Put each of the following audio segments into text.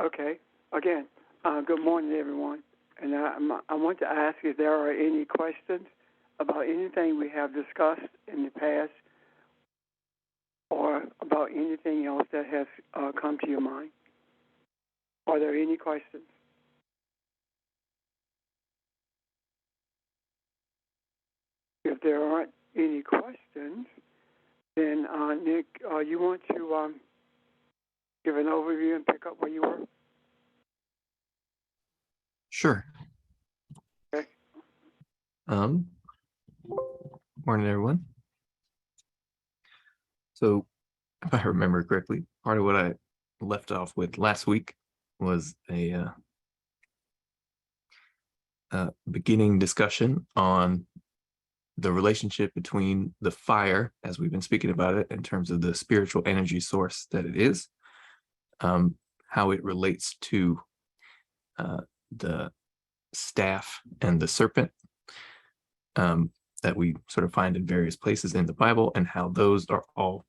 Okay. Again, good morning, everyone. And I want to ask if there are any questions about anything we have discussed in the past or about anything else that has come to your mind. Are there any questions? If there aren't any questions, then Nick, you want to give an overview and pick up where you were? Sure. Okay. Morning, everyone. So, if I remember correctly, part of what I left off with last week was a beginning discussion on the relationship between the fire, as we've been speaking about it, in terms of the spiritual energy source that it is, how it relates to the staff and the serpent that we sort of find in various places in the Bible, and how those are all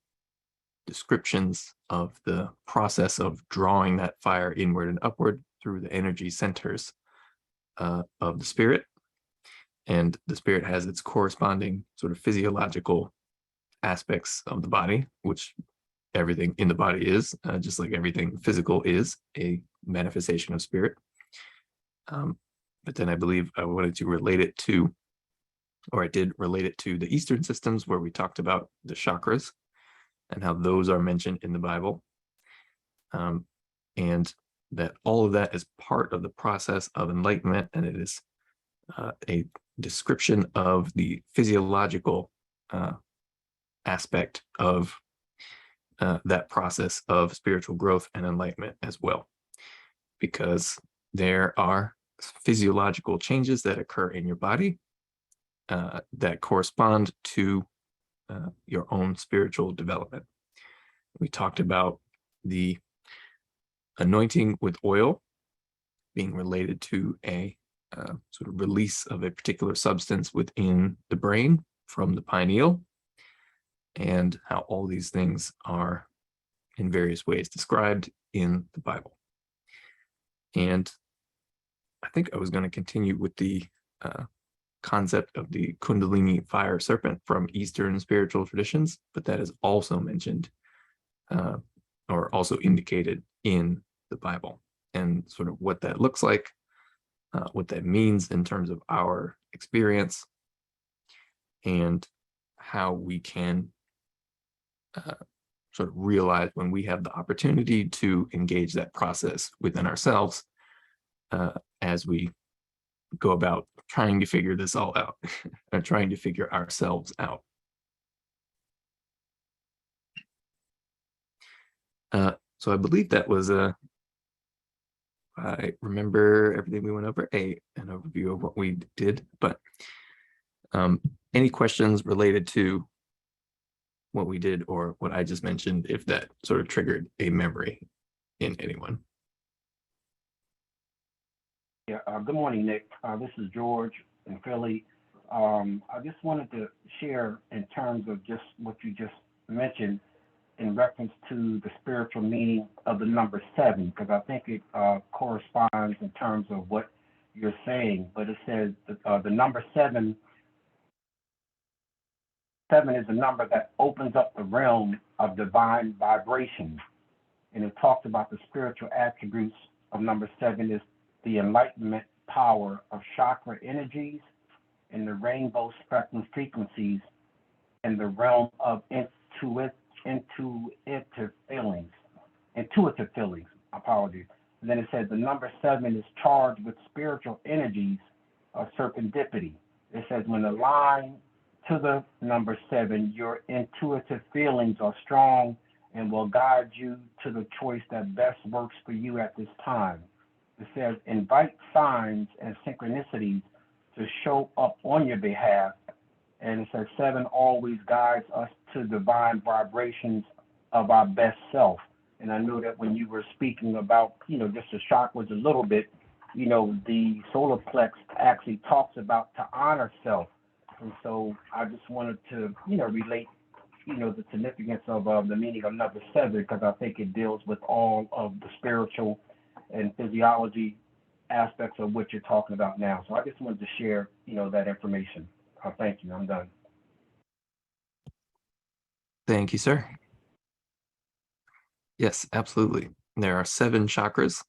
descriptions of the process of drawing that fire inward and upward through the energy centers of the spirit. And the spirit has its corresponding sort of physiological aspects of the body, which everything in the body is, just like everything physical is a manifestation of spirit. But then I believe I wanted to relate it to, or I did relate it to the Eastern systems, where we talked about the chakras and how those are mentioned in the Bible. And that all of that is part of the process of enlightenment, and it is a description of the physiological aspect of that process of spiritual growth and enlightenment as well, because there are physiological changes that occur in your body that correspond to your own spiritual development. We talked about the anointing with oil being related to a sort of release of a particular substance within the brain from the pineal, and how all these things are in various ways described in the Bible. And I think I was going to continue with the concept of the kundalini fire serpent from Eastern spiritual traditions, but that is also mentioned or also indicated in the Bible, and sort of what that looks like, what that means in terms of our experience, and how we can sort of realize when we have the opportunity to engage that process within ourselves as we go about trying to figure this all out, or trying to figure ourselves out. So I believe that was I remember everything we went over, an overview of what we did, but any questions related to what we did or what I just mentioned, if that sort of triggered a memory in anyone? Yeah, good morning, Nick. This is George in Philly. I just wanted to share in terms of just what you just mentioned in reference to the spiritual meaning of the number 7, because I think it corresponds in terms of what you're saying. But it says the number 7 is a number that opens up the realm of divine vibration. And it talks about the spiritual attributes of number 7 is the enlightenment power of chakra energies and the rainbow spectrum frequencies and the realm of intuitive feelings. Apologies. And then it says the number 7 is charged with spiritual energies of serendipity. It says when aligned to the number 7, your intuitive feelings are strong and will guide you to the choice that best works for you at this time. It says invite signs and synchronicities to show up on your behalf. And it says 7 always guides us to divine vibrations of our best self. And I know that when you were speaking about, just the chakras a little bit, the solar plex actually talks about to honor self. And so I just wanted to, relate, the significance of the meaning of number 7, because I think it deals with all of the spiritual and physiology aspects of what you're talking about now. So I just wanted to share, that information. Thank you. I'm done. Thank you, sir. Yes, absolutely. There are 7 chakras,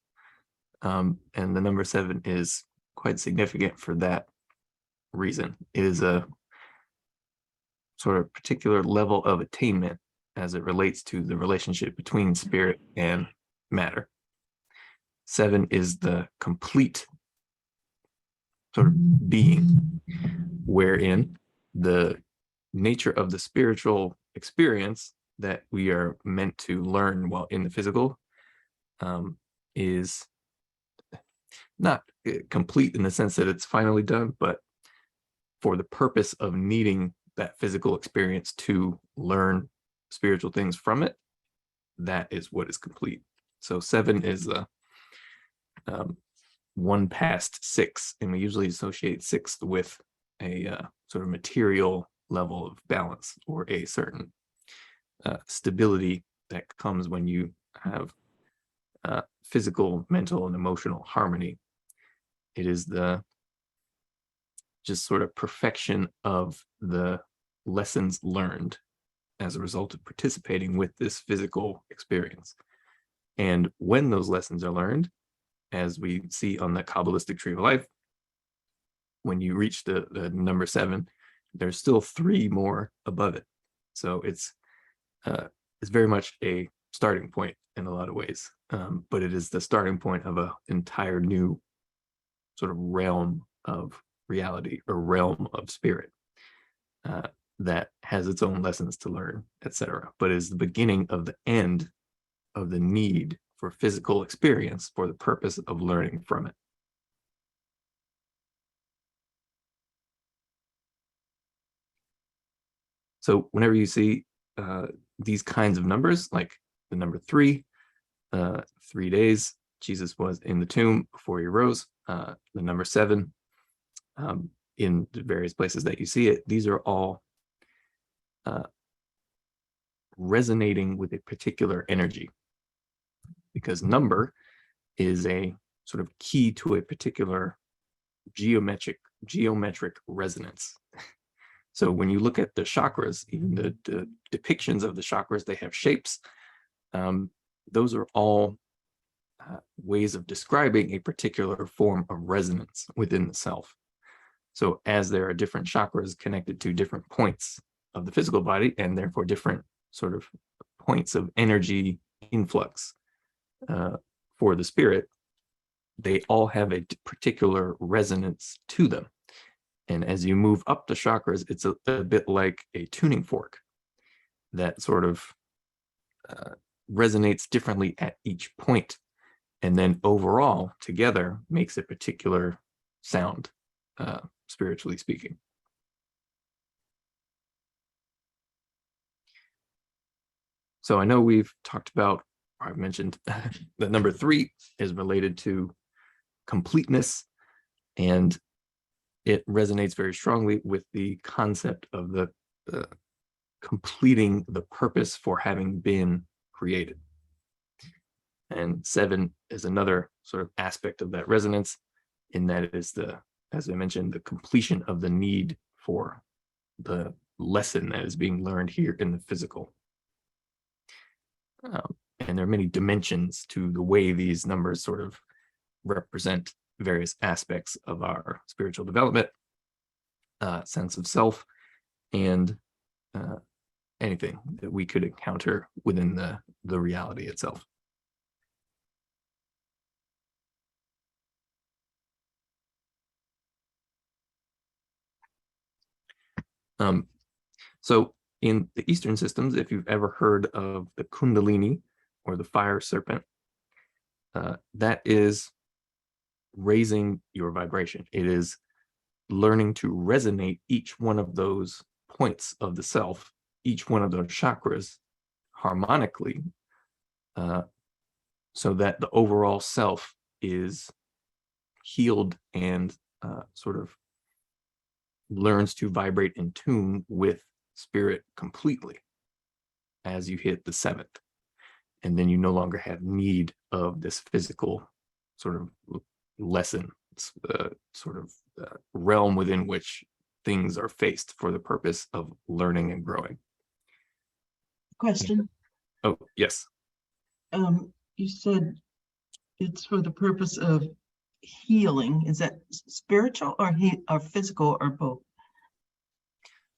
and the number 7 is quite significant for that reason. It is a sort of particular level of attainment as it relates to the relationship between spirit and matter. 7 is the complete sort of being, wherein the nature of the spiritual experience that we are meant to learn while in the physical is not complete in the sense that it's finally done, but for the purpose of needing that physical experience to learn spiritual things from it, that is what is complete. So 7 is 1 past 6, and we usually associate 6th with a sort of material level of balance or a certain stability that comes when you have physical, mental, and emotional harmony. It is the just sort of perfection of the lessons learned as a result of participating with this physical experience. And when those lessons are learned, as we see on the Kabbalistic tree of life, when you reach the number 7, there's still 3 more above it. So it's very much a starting point in a lot of ways, but it is the starting point of an entire new sort of realm of reality or realm of spirit that has its own lessons to learn, etc. But is the beginning of the end of the need for physical experience for the purpose of learning from it. So whenever you see these kinds of numbers, like the number 3, 3 days, Jesus was in the tomb before he rose, the number 7, in the various places that you see it, these are all resonating with a particular energy, because number is a sort of key to a particular geometric resonance. So when you look at the chakras, even the depictions of the chakras, they have shapes. Those are all ways of describing a particular form of resonance within the self. So as there are different chakras connected to different points of the physical body, and therefore different sort of points of energy influx for the spirit, they all have a particular resonance to them. And as you move up the chakras, it's a bit like a tuning fork that sort of resonates differently at each point, and then overall together makes a particular sound, spiritually speaking. So I know we've talked about, or I've mentioned that number 3 is related to completeness, and it resonates very strongly with the concept of the completing the purpose for having been created. And 7 is another sort of aspect of that resonance, in that it is as I mentioned, the completion of the need for the lesson that is being learned here in the physical. And there are many dimensions to the way these numbers sort of represent various aspects of our spiritual development, sense of self, and anything that we could encounter within the reality itself. So in the Eastern systems, if you've ever heard of the kundalini or the fire serpent, that is raising your vibration. It is learning to resonate each one of those points of the self, each one of those chakras harmonically, so that the overall self is healed and sort of learns to vibrate in tune with spirit completely as you hit the 7th. And then you no longer have need of this physical sort of lesson, realm within which things are faced for the purpose of learning and growing. Question. Oh, yes. You said it's for the purpose of healing. Is that spiritual or physical or both?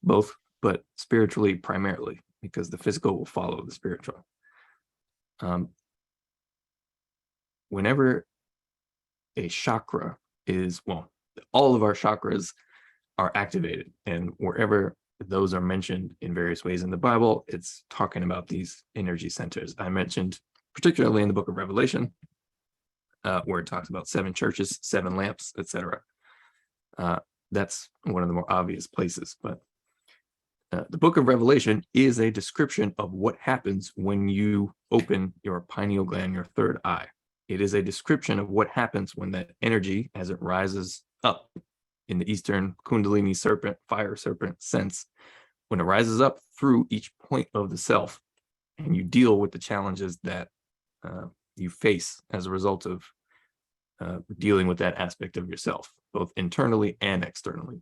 Both, but spiritually primarily, because the physical will follow the spiritual. Whenever a chakra is, well, all of our chakras are activated, and wherever those are mentioned in various ways in the Bible, it's talking about these energy centers. I mentioned particularly in the book of Revelation, where it talks about 7 churches, 7 lamps, etc. That's one of the more obvious places, but the book of Revelation is a description of what happens when you open your pineal gland, your third eye. It is a description of what happens when that energy, as it rises up in the Eastern kundalini serpent, fire serpent sense, when it rises up through each point of the self, and you deal with the challenges that you face as a result of dealing with that aspect of yourself, both internally and externally.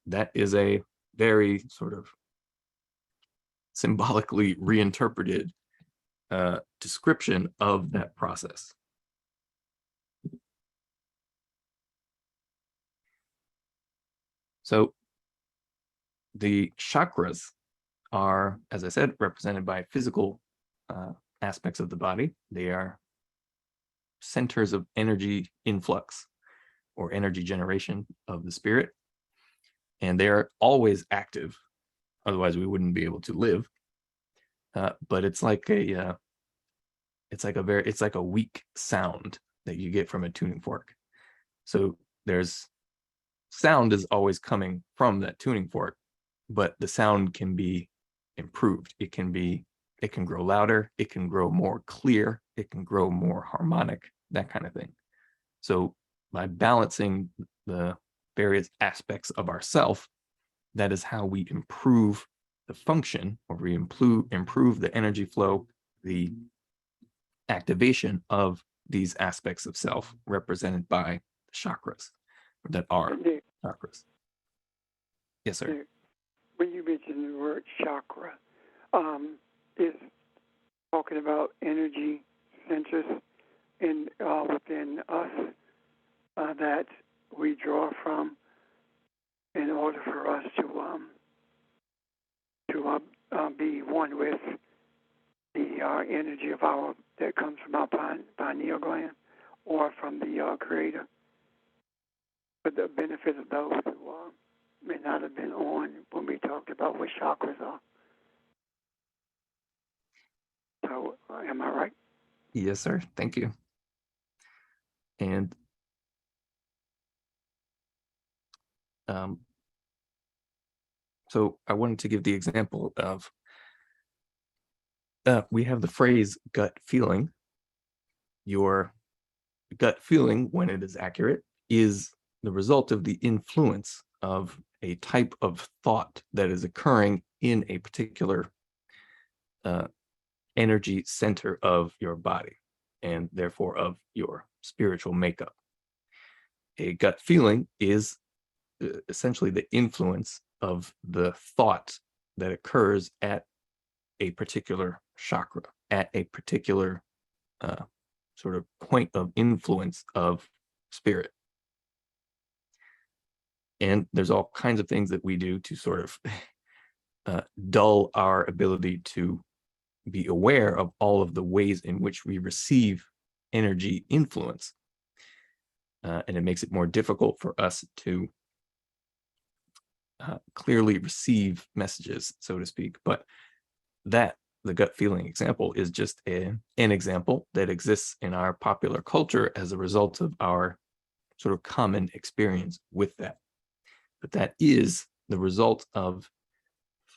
That is a very sort of symbolically reinterpreted description of that process. So the chakras are, as I said, represented by physical aspects of the body. They are centers of energy influx or energy generation of the spirit, and they are always active. Otherwise, we wouldn't be able to live. But it's like a weak sound that you get from a tuning fork. So there's sound is always coming from that tuning fork, but the sound can be improved. It can grow louder, it can grow more clear, it can grow more harmonic, that kind of thing. So by balancing the various aspects of ourself, that is how we improve the function, or we improve the energy flow, the activation of these aspects of self represented by the chakras that are chakras. Yes, sir. When you mention the word chakra, is talking about energy centers within us that we draw from in order for us to be one with the energy of that comes from our pineal gland or from the Creator, for the benefit of those who may not have been on when we talked about what chakras are. So, am I right? Yes, sir. Thank you. And so I wanted to give the example of we have the phrase gut feeling. Your gut feeling, when it is accurate, is the result of the influence of a type of thought that is occurring in a particular energy center of your body, and therefore of your spiritual makeup. A gut feeling is essentially the influence of the thought that occurs at a particular chakra, at a particular sort of point of influence of spirit. And there's all kinds of things that we do to sort of dull our ability to be aware of all of the ways in which we receive energy influence. And it makes it more difficult for us to clearly receive messages, so to speak. But the gut feeling example is just an example that exists in our popular culture as a result of our sort of common experience with that. But that is the result of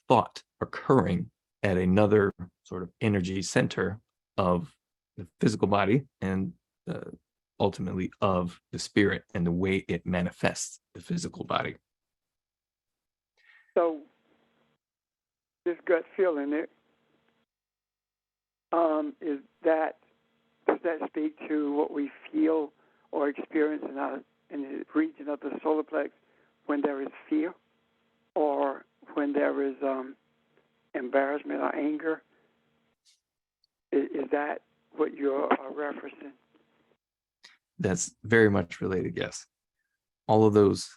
thought occurring at another sort of energy center of the physical body and ultimately of the spirit and the way it manifests the physical body. So this gut feeling, is that the does that speak to what we feel or experience in the region of the solar plex when there is fear or when there is embarrassment or anger? Is that what you're referencing? That's very much related, yes. All of those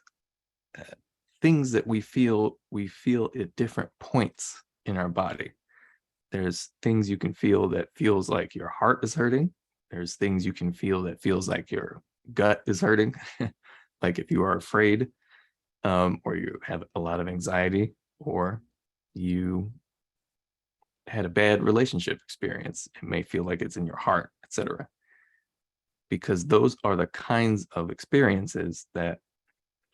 things that we feel at different points in our body. There's things you can feel that feels like your heart is hurting. There's things you can feel that feels like your gut is hurting, like if you are afraid, or you have a lot of anxiety, or you had a bad relationship experience. It may feel like it's in your heart, etc. Because those are the kinds of experiences that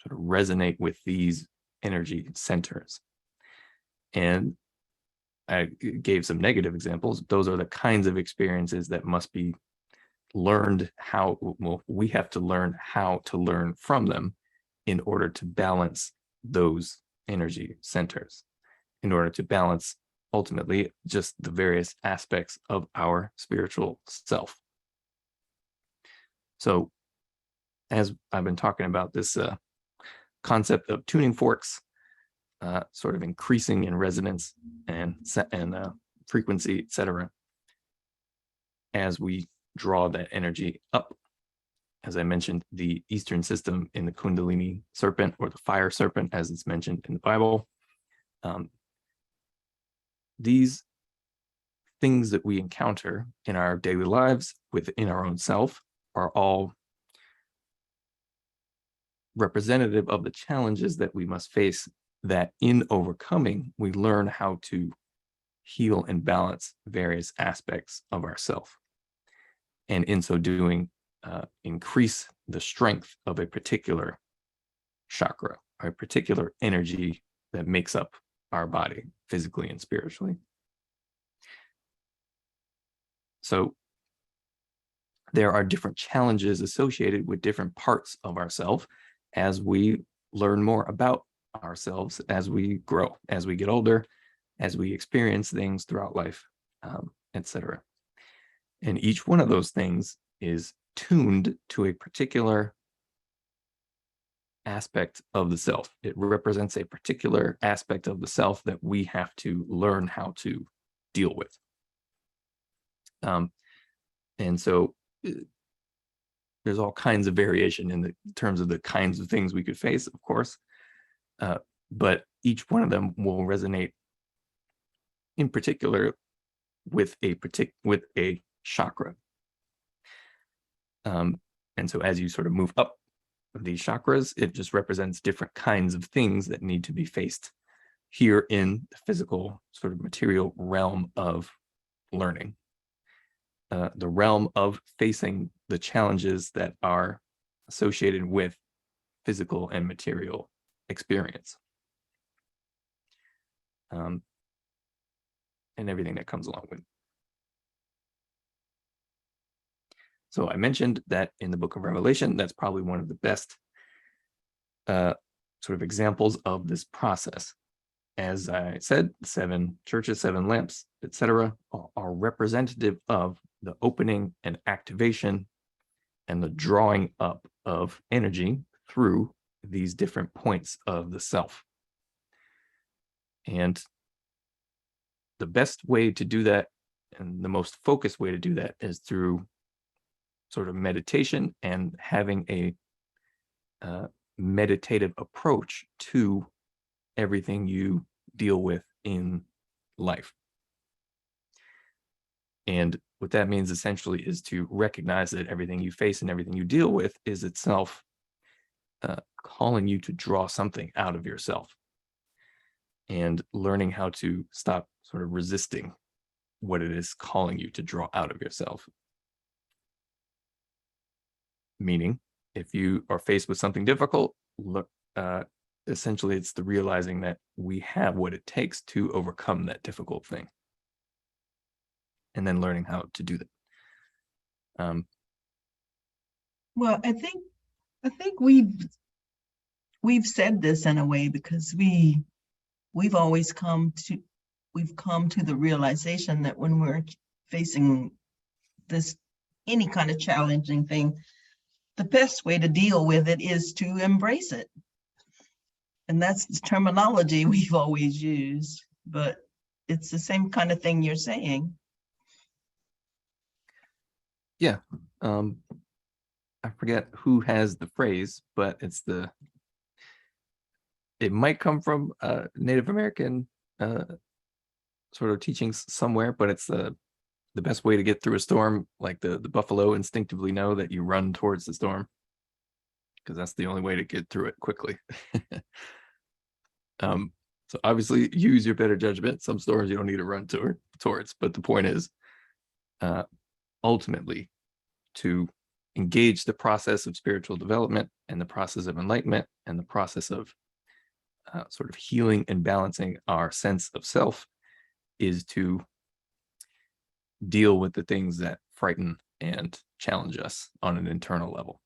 sort of resonate with these energy centers. And I gave some negative examples. Those are the kinds of experiences that must be learned we have to learn how to learn from them in order to balance those energy centers, in order to balance ultimately just the various aspects of our spiritual self. So as I've been talking about this concept of tuning forks, sort of increasing in resonance and frequency, etc., as we draw that energy up. As I mentioned, the Eastern system in the kundalini serpent, or the fire serpent, as it's mentioned in the Bible, these things that we encounter in our daily lives within our own self are all representative of the challenges that we must face, that in overcoming, we learn how to heal and balance various aspects of ourself. And in so doing, increase the strength of a particular chakra, or a particular energy that makes up our body, physically and spiritually. So there are different challenges associated with different parts of ourselves as we learn more about ourselves, as we grow, as we get older, as we experience things throughout life, etc. And each one of those things is tuned to a particular aspect of the self. It represents a particular aspect of the self that we have to learn how to deal with. And so there's all kinds of variation in terms of the kinds of things we could face, of course, but each one of them will resonate in particular with a chakra. And so as you sort of move up these chakras, it just represents different kinds of things that need to be faced here in the physical sort of material realm of learning. The realm of facing the challenges that are associated with physical and material experience, and everything that comes along with it. So I mentioned that in the book of Revelation, that's probably one of the best sort of examples of this process. As I said, 7 churches, 7 lamps, etc., are representative of the opening and activation and the drawing up of energy through these different points of the self. And the best way to do that, and the most focused way to do that, is through sort of meditation and having a meditative approach to everything you deal with in life. And what that means essentially is to recognize that everything you face and everything you deal with is itself calling you to draw something out of yourself, and learning how to stop sort of resisting what it is calling you to draw out of yourself. Meaning, if you are faced with something difficult, essentially it's the realizing that we have what it takes to overcome that difficult thing, and then learning how to do that. Well, I think we've said this in a way because we've always come to the realization that when we're facing this any kind of challenging thing, the best way to deal with it is to embrace it. And that's the terminology we've always used, but it's the same kind of thing you're saying. Yeah. I forget who has the phrase, but it might come from Native American sort of teachings somewhere, but it's the best way to get through a storm, like the buffalo instinctively know that you run towards the storm, because that's the only way to get through it quickly. So obviously use your better judgment. Some storms you don't need to run towards, but the point is ultimately to engage the process of spiritual development and the process of enlightenment and the process of sort of healing and balancing our sense of self is to deal with the things that frighten and challenge us on an internal level.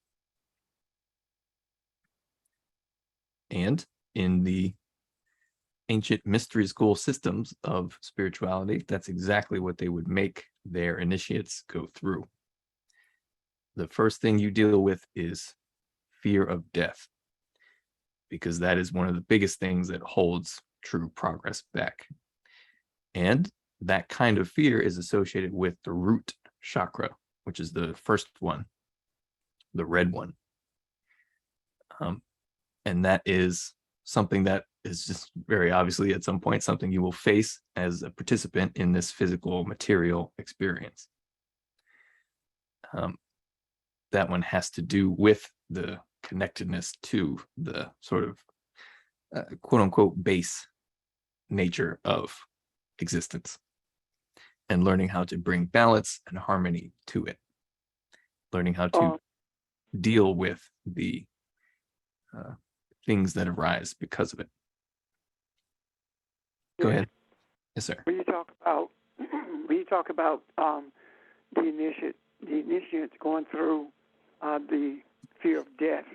And in the ancient mystery school systems of spirituality, that's exactly what they would make their initiates go through. The first thing you deal with is fear of death, because that is one of the biggest things that holds true progress back. And that kind of fear is associated with the root chakra, which is the first one, the red one. And that is something that is just very obviously at some point something you will face as a participant in this physical material experience. That one has to do with the connectedness to the sort of quote unquote base nature of existence, and learning how to bring balance and harmony to it, learning how to deal with the things that arise because of it. Go ahead. Yes, sir. When you talk about the initiates going through the fear of death,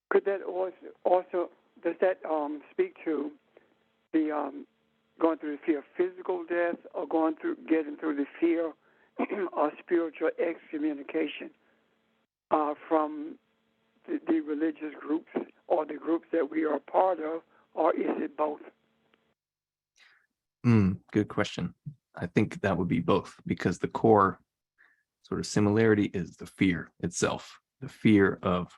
could that also does that speak to the going through the fear of physical death, or getting through the fear of spiritual excommunication from the religious groups or the groups that we are a part of, or is it both? Good question. I think that would be both, because the core sort of similarity is the fear itself, the fear of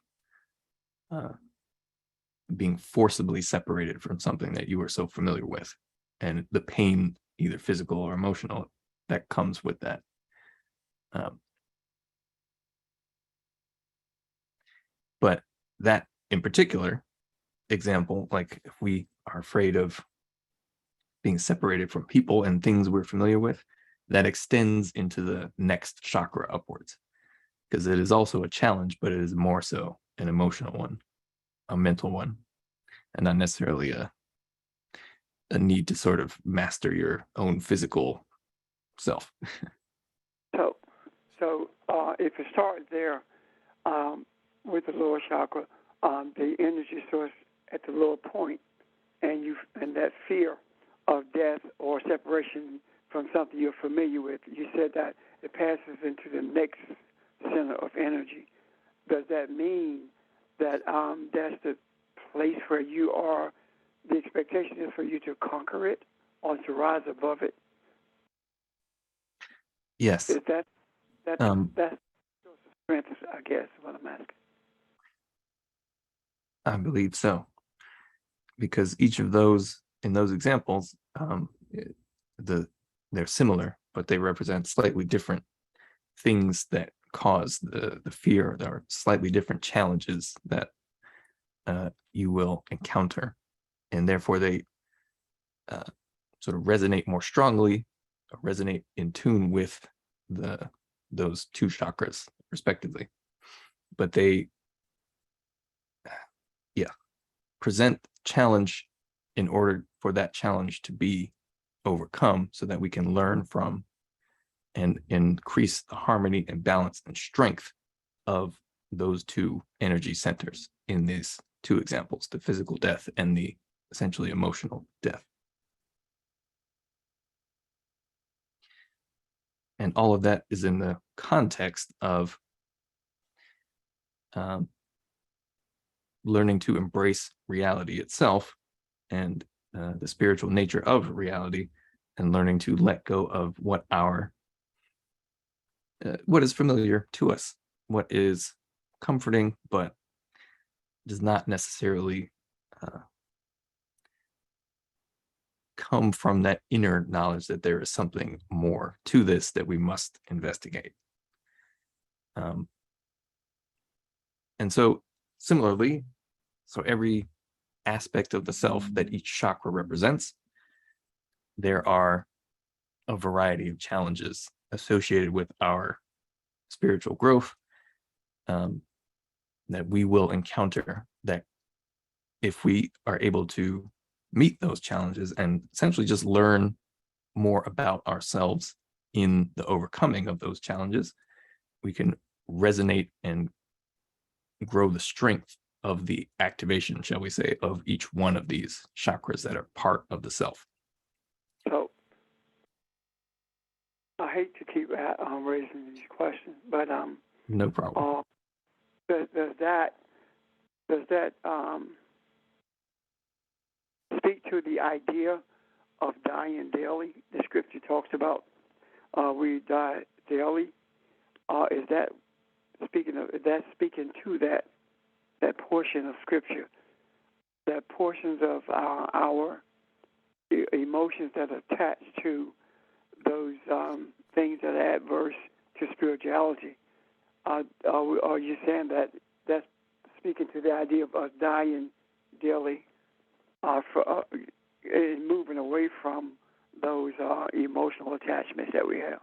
being forcibly separated from something that you are so familiar with, and the pain, either physical or emotional, that comes with that. But that in particular example, like if we are afraid of being separated from people and things we're familiar with, that extends into the next chakra upwards, because it is also a challenge, but it is more so an emotional one, a mental one, and not necessarily a need to sort of master your own physical self. So if you start there with the lower chakra, the energy source at the lower point, and that fear of death or separation from something you're familiar with, you said that it passes into the next center of energy. Does that mean that that's the place where you are, the expectation is for you to conquer it or to rise above it? Yes. Is that's strength, I guess, is what I'm asking. I believe so, because each of those, in those examples, they're similar, but they represent slightly different things that cause the fear. There are slightly different challenges that you will encounter, and therefore they sort of resonate more strongly, resonate in tune with those two chakras respectively. But they present challenge in order for that challenge to be overcome, so that we can learn from and increase the harmony and balance and strength of those two energy centers in these two examples, the physical death and the essentially emotional death. And all of that is in the context of learning to embrace reality itself and the spiritual nature of reality, and learning to let go of what is familiar to us, what is comforting, but does not necessarily come from that inner knowledge that there is something more to this that we must investigate. And so similarly, so every aspect of the self that each chakra represents, there are a variety of challenges associated with our spiritual growth that we will encounter, that if we are able to meet those challenges and essentially just learn more about ourselves in the overcoming of those challenges, we can resonate and grow the strength of the activation, shall we say, of each one of these chakras that are part of the self. So I hate to keep raising these questions, but No problem. does that speak to the idea of dying daily? The scripture talks about we die daily. Is that speaking to that portion of scripture, that portions of our emotions that are attached to those things that are adverse to spirituality? Are you saying that that's speaking to the idea of us dying daily, and moving away from those emotional attachments that we have?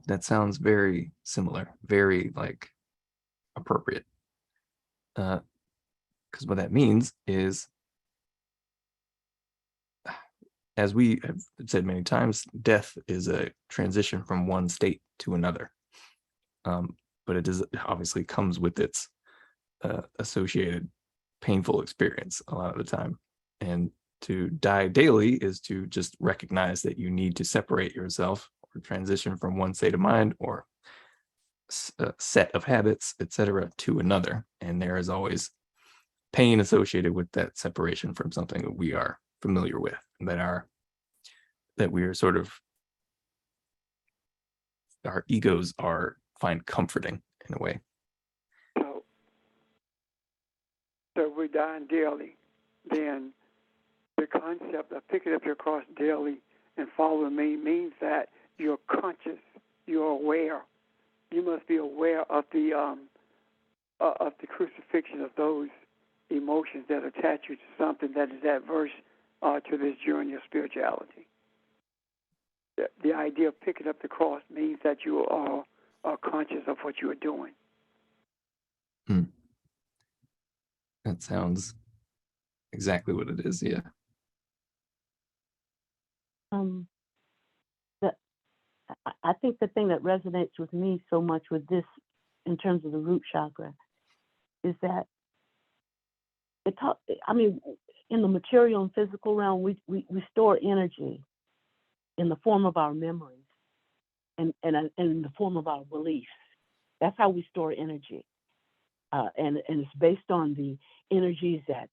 That sounds very similar, very appropriate. Because what that means is, as we have said many times, death is a transition from one state to another. But it obviously comes with its associated painful experience a lot of the time. And to die daily is to just recognize that you need to separate yourself or transition from one state of mind or set of habits, etc., to another. And there is always pain associated with that separation from something that we are familiar with, that we are sort of, our egos find comforting in a way. So if we're dying daily, then the concept of picking up your cross daily and following me means that you're conscious, you're aware. You must be aware of the crucifixion of those emotions that attach you to something that is adverse to this journey of spirituality. The idea of picking up the cross means that you are conscious of what you are doing. That sounds exactly what it is, yeah. I think the thing that resonates with me so much with this, in terms of the root chakra, is that in the material and physical realm, we store energy in the form of our memories and in the form of our beliefs. That's how we store energy. And it's based on the energies that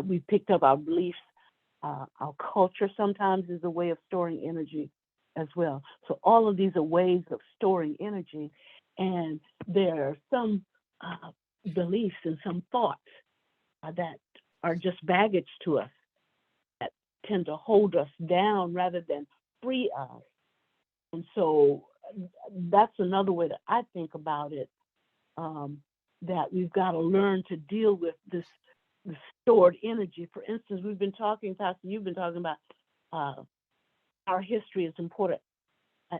we picked up, our beliefs. Our culture sometimes is a way of storing energy as well. So all of these are ways of storing energy, and there are some beliefs and some thoughts that are just baggage to us, that tend to hold us down rather than free us. And so that's another way that I think about it, that we've got to learn to deal with this stored energy. For instance, we've been talking, Pastor, you've been talking about our history is important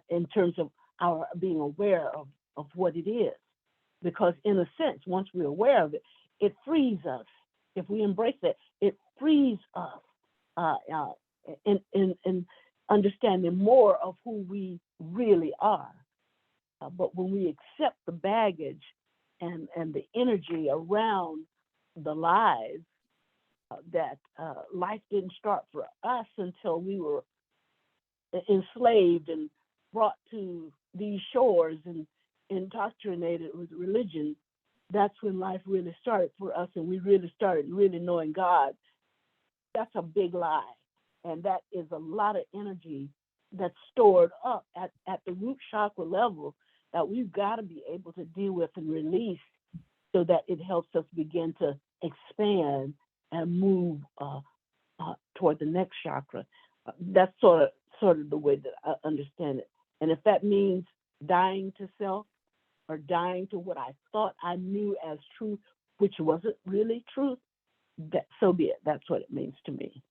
in terms of our being aware of what it is. Because in a sense, once we're aware of it, it frees us. If we embrace it, it frees us in understanding more of who we really are. But when we accept the baggage and the energy around the lies that life didn't start for us until we were enslaved and brought to these shores and indoctrinated with religion. That's when life really started for us, and we really started really knowing God. That's a big lie, and that is a lot of energy that's stored up at the root chakra level that we've got to be able to deal with and release, so that it helps us begin to expand and move toward the next chakra. That's sort of the way that I understand it. And if that means dying to self or dying to what I thought I knew as truth, which wasn't really truth, that so be it. That's what it means to me.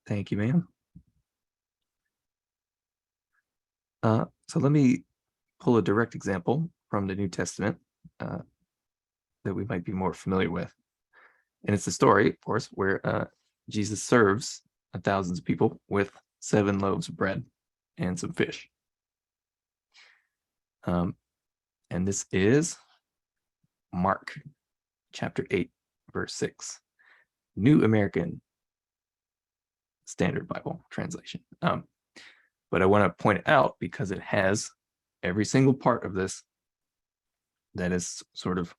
Thank you, ma'am. So let me pull a direct example from the New Testament that we might be more familiar with. And it's a story, of course, where Jesus serves thousands of people with 7 loaves of bread and some fish. And this is Mark chapter 8, verse 6, New American Standard Bible translation. But I want to point it out because it has every single part of this that is sort of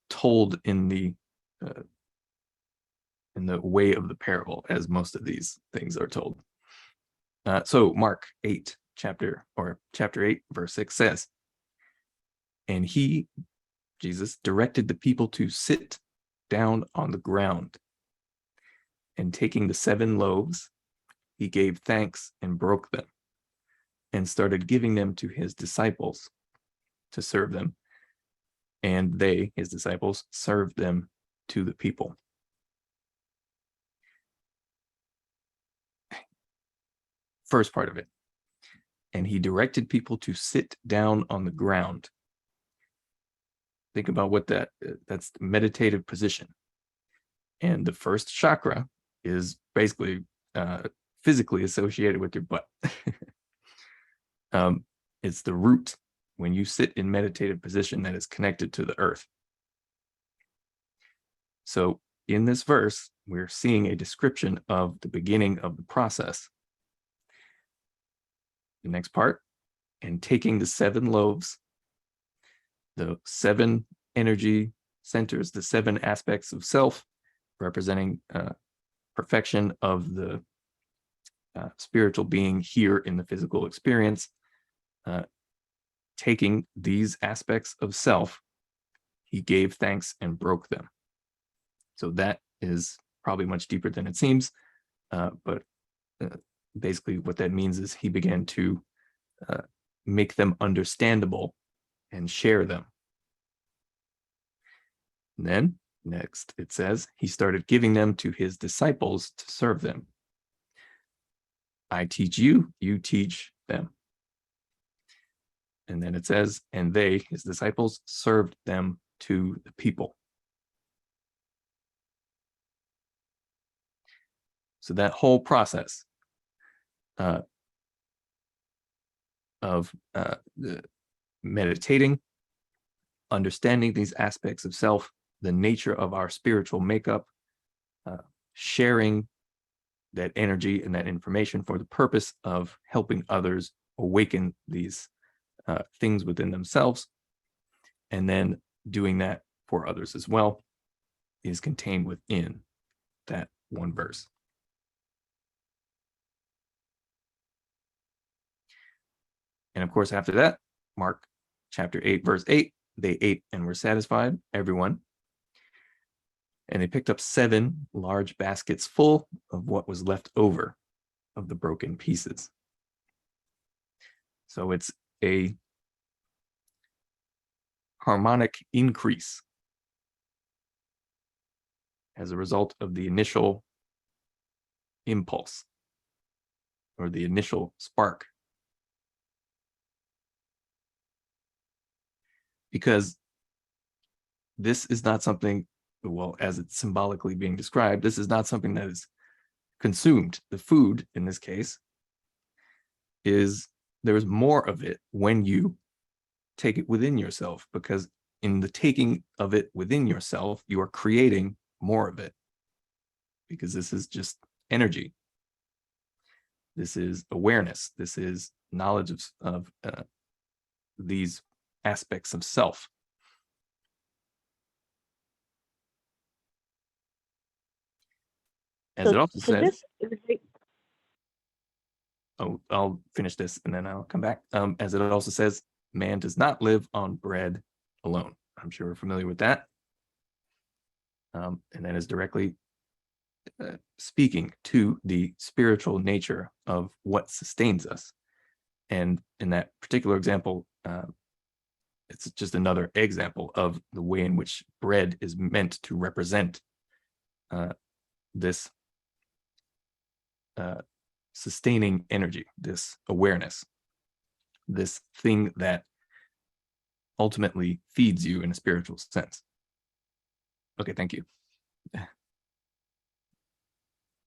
told in the way of the parable, as most of these things are told. So Mark 8, chapter 8, verse 6 says, "And he, Jesus, directed the people to sit down on the ground. And taking the 7 loaves, he gave thanks and broke them, and started giving them to his disciples to serve them. And they, his disciples, served them to the people." First part of it. And he directed people to sit down on the ground. Think about what that's the meditative position. And the first chakra is basically physically associated with your butt. It's the root when you sit in meditative position that is connected to the earth. So in this verse, we're seeing a description of the beginning of the process. The next part, and taking the 7 loaves, the 7 energy centers, the 7 aspects of self, representing perfection of the spiritual being here in the physical experience. Taking these aspects of self, he gave thanks and broke them. So that is probably much deeper than it seems, but basically what that means is he began to make them understandable and share them. And then next it says he started giving them to his disciples to serve them. I teach you, you teach them. And then it says, and they, his disciples, served them to the people. So that whole process of meditating, understanding these aspects of self, the nature of our spiritual makeup, sharing that energy and that information for the purpose of helping others awaken these things within themselves, and then doing that for others as well, is contained within that one verse. And of course, after that, Mark chapter 8, verse 8, they ate and were satisfied, everyone. And they picked up 7 large baskets full of what was left over of the broken pieces. So it's a harmonic increase as a result of the initial impulse or the initial spark. Because this is not something, well, as it's symbolically being described, this is not something that is consumed. The food, in this case, is there's more of it when you take it within yourself, because in the taking of it within yourself, you are creating more of it, because this is just energy. This is awareness. This is knowledge of these aspects of self. As it also says, I'll finish this and then I'll come back. As it also says, man does not live on bread alone. I'm sure we're familiar with that. And that is directly speaking to the spiritual nature of what sustains us. And in that particular example, it's just another example of the way in which bread is meant to represent this sustaining energy, this awareness, this thing that ultimately feeds you in a spiritual sense. Okay, thank you.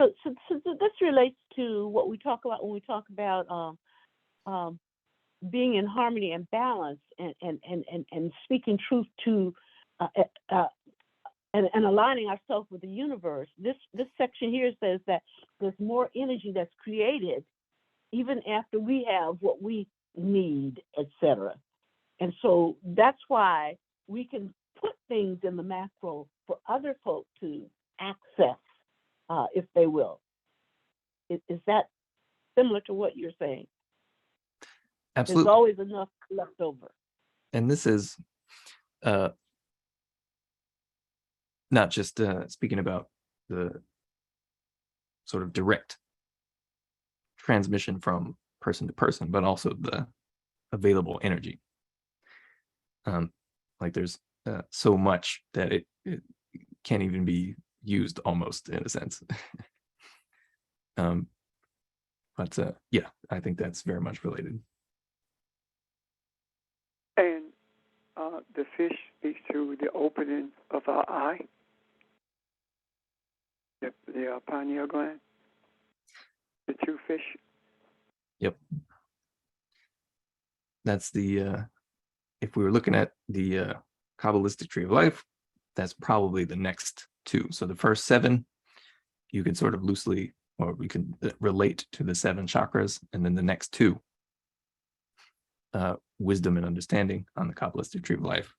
So this relates to what we talk about when we talk about being in harmony and balance, and speaking truth to and aligning ourselves with the universe. This section here says that there's more energy that's created even after we have what we need, etc. And so that's why we can put things in the macro for other folk to access, if they will. Is that similar to what you're saying? Absolutely. There's always enough left over. And this is not just speaking about the sort of direct transmission from person to person, but also the available energy. Like there's so much that it can't even be used, almost, in a sense. But yeah, I think that's very much related. And the fish speaks to the opening of our eye, the pineal gland, the two fish. Yep. That's the, if we were looking at the Kabbalistic tree of life, that's probably the next two. So the first 7, you can sort of loosely, or we can relate to the 7 chakras, and then the next 2, wisdom and understanding on the Kabbalistic tree of life,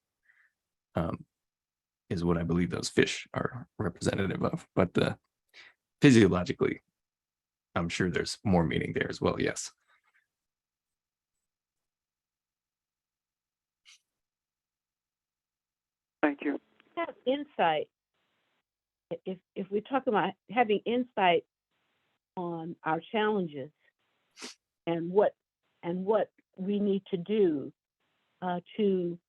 is what I believe those fish are representative of. But physiologically, I'm sure there's more meaning there as well. Yes. Thank you. Have insight. If we're talking about having insight on our challenges and what we need to do to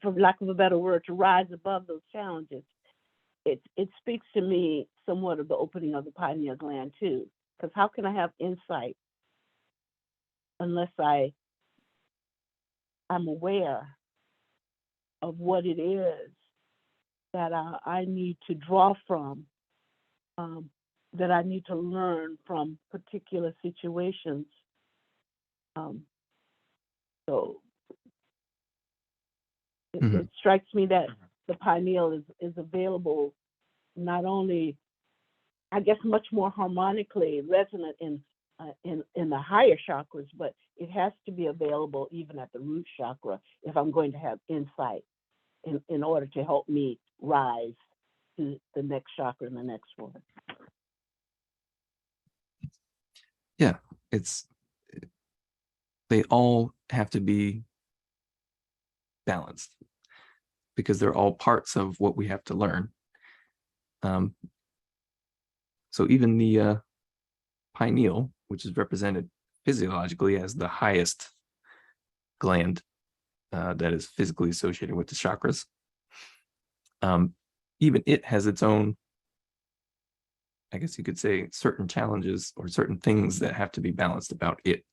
for lack of a better word, to rise above those challenges, it speaks to me somewhat of the opening of the pineal gland too. Because how can I have insight unless I'm aware of what it is that I need to draw from, that I need to learn from particular situations. So it strikes me that the pineal is available not only, I guess, much more harmonically resonant in the higher chakras, but it has to be available even at the root chakra if I'm going to have insight in order to help me rise to the next chakra and the next one. Yeah, they all have to be balanced because they're all parts of what we have to learn. So even the pineal, which is represented physiologically as the highest gland that is physically associated with the chakras, even it has its own, I guess you could say, certain challenges or certain things that have to be balanced about it,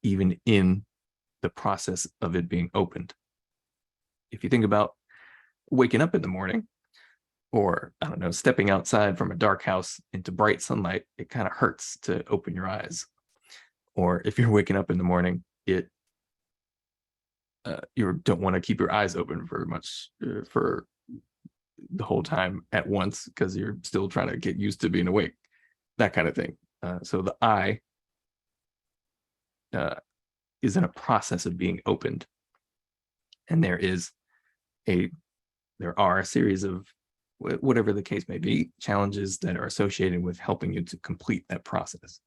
even in the process of it being opened. If you think about waking up in the morning, or, I don't know, stepping outside from a dark house into bright sunlight, it kind of hurts to open your eyes. Or if you're waking up in the morning, you don't want to keep your eyes open for much for the whole time at once because you're still trying to get used to being awake, that kind of thing. So the eye is in a process of being opened, and there are a series of, whatever the case may be, challenges that are associated with helping you to complete that process.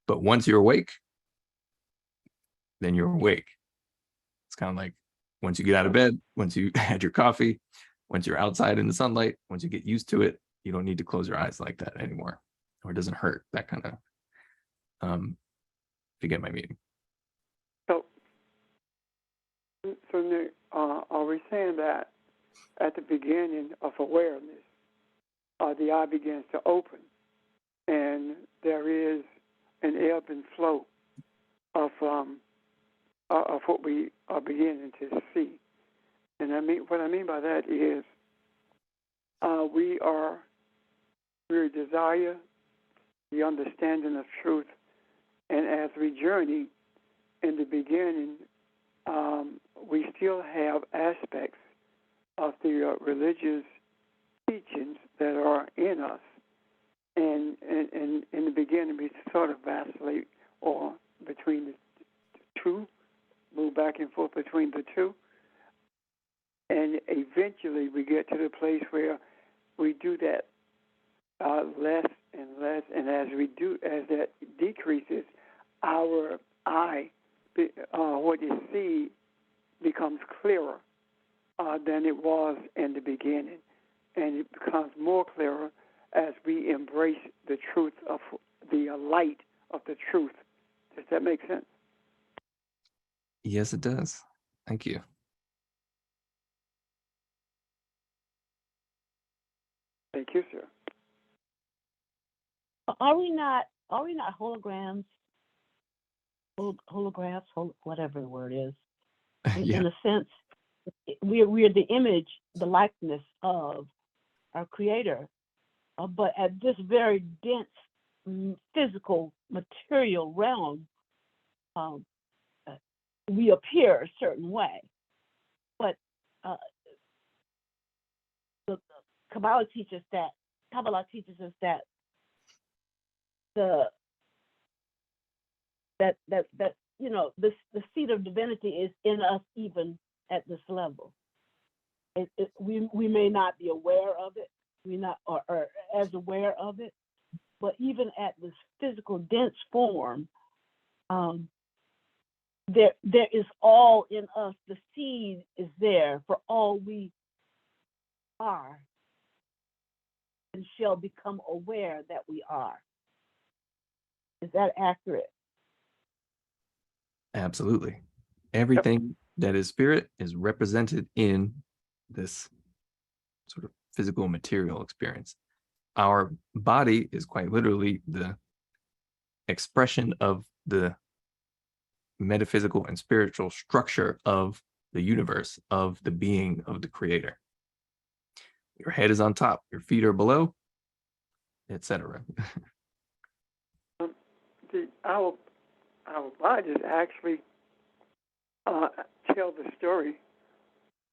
But once you're awake, then you're awake. It's kind of like once you get out of bed, once you had your coffee, once you're outside in the sunlight, once you get used to it, you don't need to close your eyes like that anymore, or it doesn't hurt, that kind of, if you get my meaning. So Nick, are we saying that at the beginning of awareness, the eye begins to open, and there is an ebb and flow of what we are beginning to see? And what I mean by that is we desire the understanding of truth, and as we journey, in the beginning, we still have aspects of the religious teachings that are in us, and in the beginning we sort of vacillate or between the two, move back and forth between the two, and eventually we get to the place where we do that less and less, and as that decreases, our eye, what you see, becomes clearer than it was in the beginning, and it becomes more clearer as we embrace the truth of the light of the truth. Does that make sense? Yes, it does. Thank you. Thank you, sir. Are we not holograms, holographs, whatever the word is? Yeah. In a sense, we're the image, the likeness of our Creator, but at this very dense physical material realm, we appear a certain way. But the Kabbalah teaches us that the seed of divinity is in us even at this level. We may not be aware of it, or as aware of it, but even at this physical dense form, there is all in us. The seed is there for all we are and shall become aware that we are. Is that accurate? Absolutely. Everything that is spirit is represented in this sort of physical material experience. Our body is quite literally the expression of the metaphysical and spiritual structure of the universe, of the being of the Creator. Your head is on top, your feet are below, etc. Our bodies actually tell the story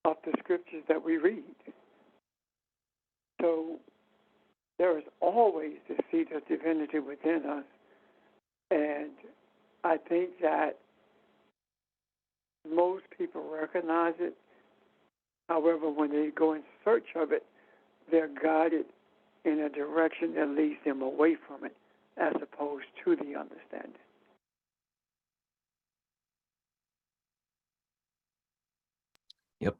of the scriptures that we read. So there is always the seed of divinity within us, and I think that most people recognize it. However, when they go in search of it, they're guided in a direction that leads them away from it, as opposed to the understanding. Yep.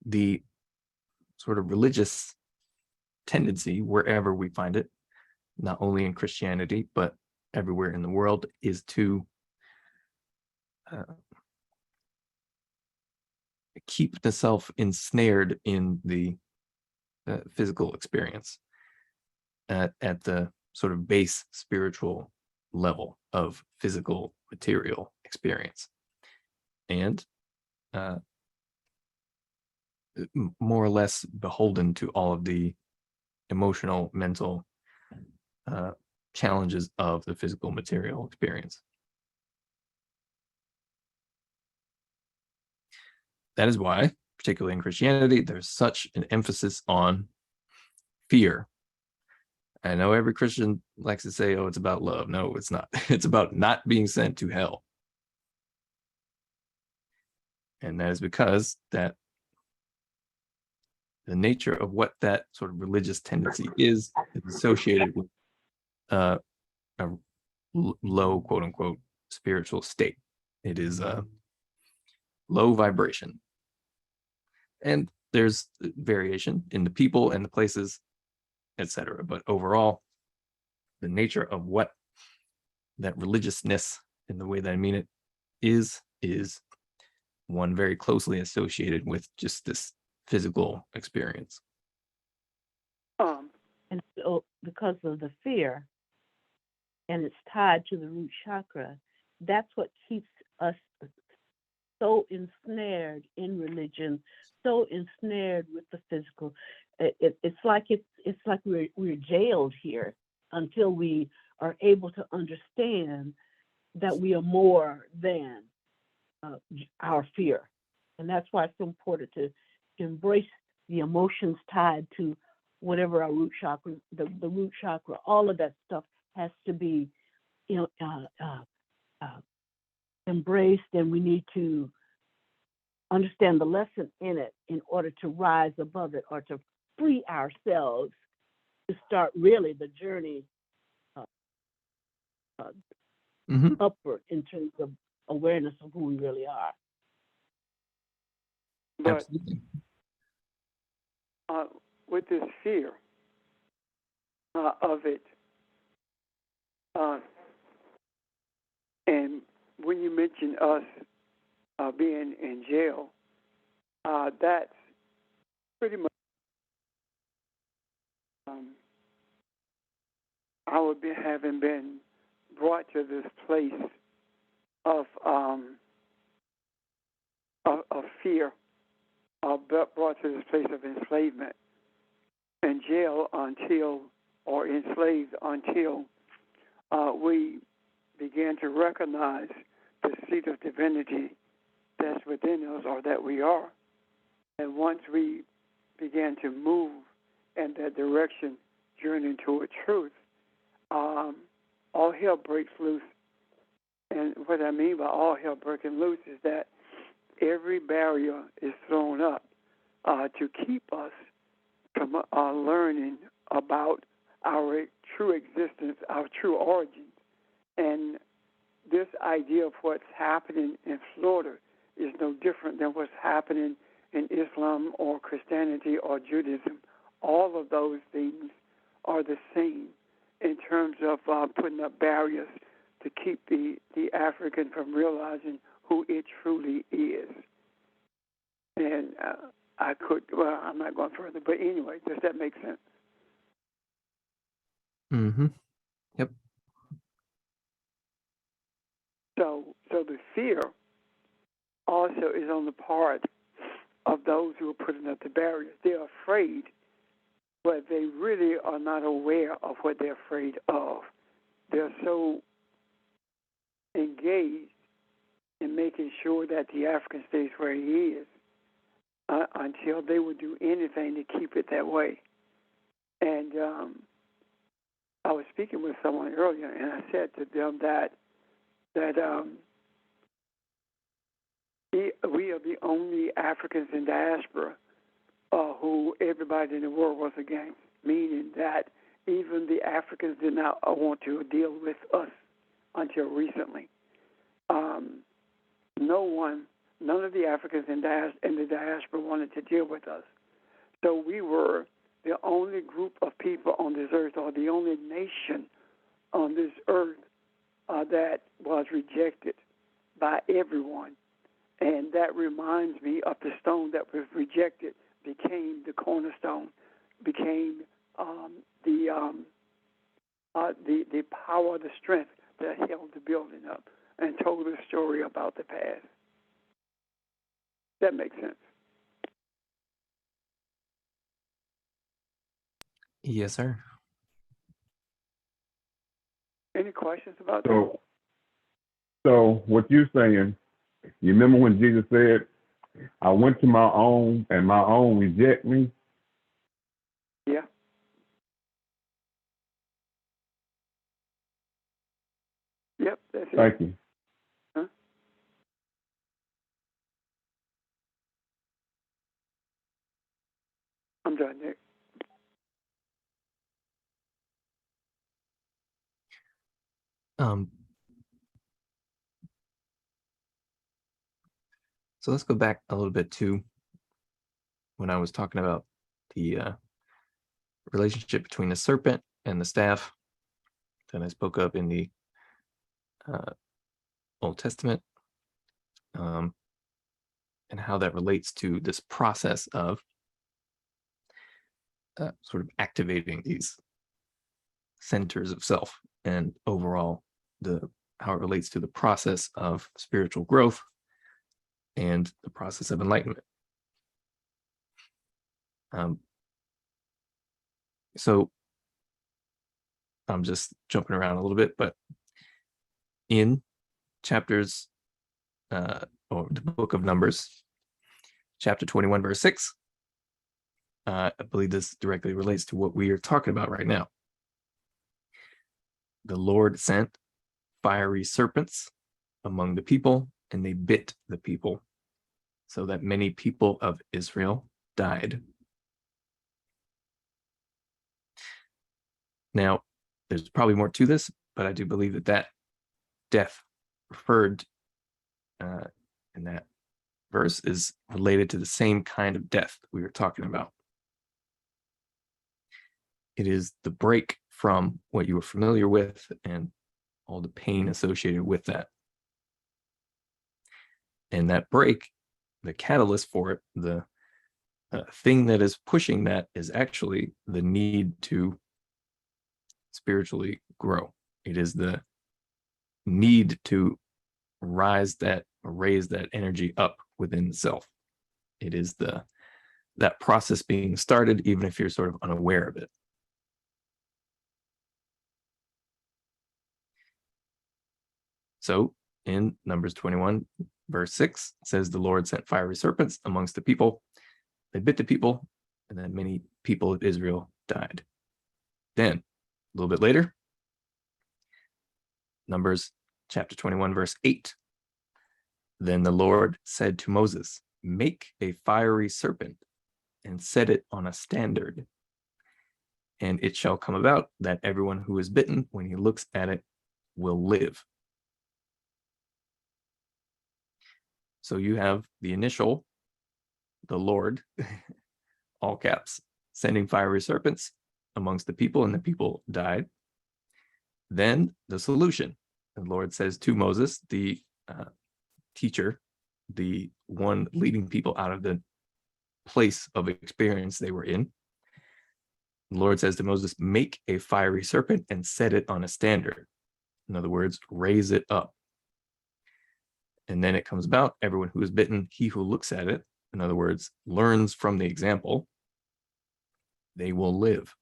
The sort of religious tendency, wherever we find it, not only in Christianity, but everywhere in the world, is to keep the self ensnared in the physical experience at the sort of base spiritual level of physical material experience, and more or less beholden to all of the emotional, mental challenges of the physical material experience. That is why, particularly in Christianity, there's such an emphasis on fear. I know every Christian likes to say, oh, it's about love. No, it's not. It's about not being sent to hell. And that is because that the nature of what that sort of religious tendency is associated with a low, quote unquote, spiritual state. It is a low vibration. And there's variation in the people and the places, etc. But overall, the nature of what that religiousness, in the way that I mean it, is one very closely associated with just this physical experience. And so because of the fear, and it's tied to the root chakra, that's what keeps us so ensnared in religion, so ensnared with the physical. It's like we're jailed here until we are able to understand that we are more than our fear. And that's why it's so important to embrace the emotions tied to whatever our root chakra, the root chakra, all of that stuff has to be, embraced, and we need to understand the lesson in it in order to rise above it or to free ourselves to start really the journey upward in terms of awareness of who we really are. But Absolutely. With this fear of it, and when you mention us being in jail, that's pretty much having been brought to this place of fear, brought to this place of enslavement and jail or enslaved until we began to recognize the seat of divinity that's within us, or that we are. And once we began to move in that direction, journeying toward truth, all hell breaks loose. And what I mean by all hell breaking loose is that every barrier is thrown up to keep us from learning about our true existence, our true origins. And this idea of what's happening in Florida is no different than what's happening in Islam or Christianity or Judaism. All of those things are the same in terms of putting up barriers to keep the African from realizing who it truly is. And I'm not going further, but anyway, does that make sense? Mm-hmm. Yep. So the fear also is on the part of those who are putting up the barriers. They're afraid, but they really are not aware of what they're afraid of. They're so engaged in making sure that the African stays where he is until they would do anything to keep it that way. And I was speaking with someone earlier, and I said to them that we are the only Africans in diaspora who everybody in the world was against, meaning that even the Africans did not want to deal with us until recently. None of the Africans in the diaspora wanted to deal with us. So we were the only group of people on this earth, or the only nation on this earth that was rejected by everyone. And that reminds me of the stone that was rejected became the cornerstone, became the power, the strength that held the building up, and told a story about the past. That makes sense. Yes, sir. Any questions about that? So what you're saying, you remember when Jesus said, I went to my own and my own reject me? Yeah. Yep, that's it. Thank you. Huh? I'm done, Nick. So let's go back a little bit to when I was talking about the relationship between the serpent and the staff that I spoke of in the Old Testament, and how that relates to this process of sort of activating these centers of self, and overall how it relates to the process of spiritual growth and the process of enlightenment. So I'm just jumping around a little bit, but in chapters or the book of Numbers, chapter 21, verse 6, I believe this directly relates to what we are talking about right now. The Lord sent fiery serpents among the people, and they bit the people, so that many people of Israel died. Now, there's probably more to this, but I do believe that death referred in that verse is related to the same kind of death we were talking about. It is the break from what you were familiar with and all the pain associated with that. And that break, the catalyst for it, the thing that is pushing that is actually the need to spiritually grow. It is the need to raise that energy up within the self. It is that process being started, even if you're sort of unaware of it. So in Numbers 21, verse 6, it says, the Lord sent fiery serpents amongst the people. They bit the people, and then many people of Israel died. Then, a little bit later, Numbers chapter 21, verse 8. Then the Lord said to Moses, make a fiery serpent and set it on a standard. And it shall come about that everyone who is bitten, when he looks at it, will live. So you have the initial, the Lord, all caps, sending fiery serpents amongst the people, and the people died. Then the solution. The Lord says to Moses, the teacher, the one leading people out of the place of experience they were in. The Lord says to Moses, make a fiery serpent and set it on a standard. In other words, raise it up. And then it comes about, everyone who is bitten, he who looks at it, in other words, learns from the example, they will live.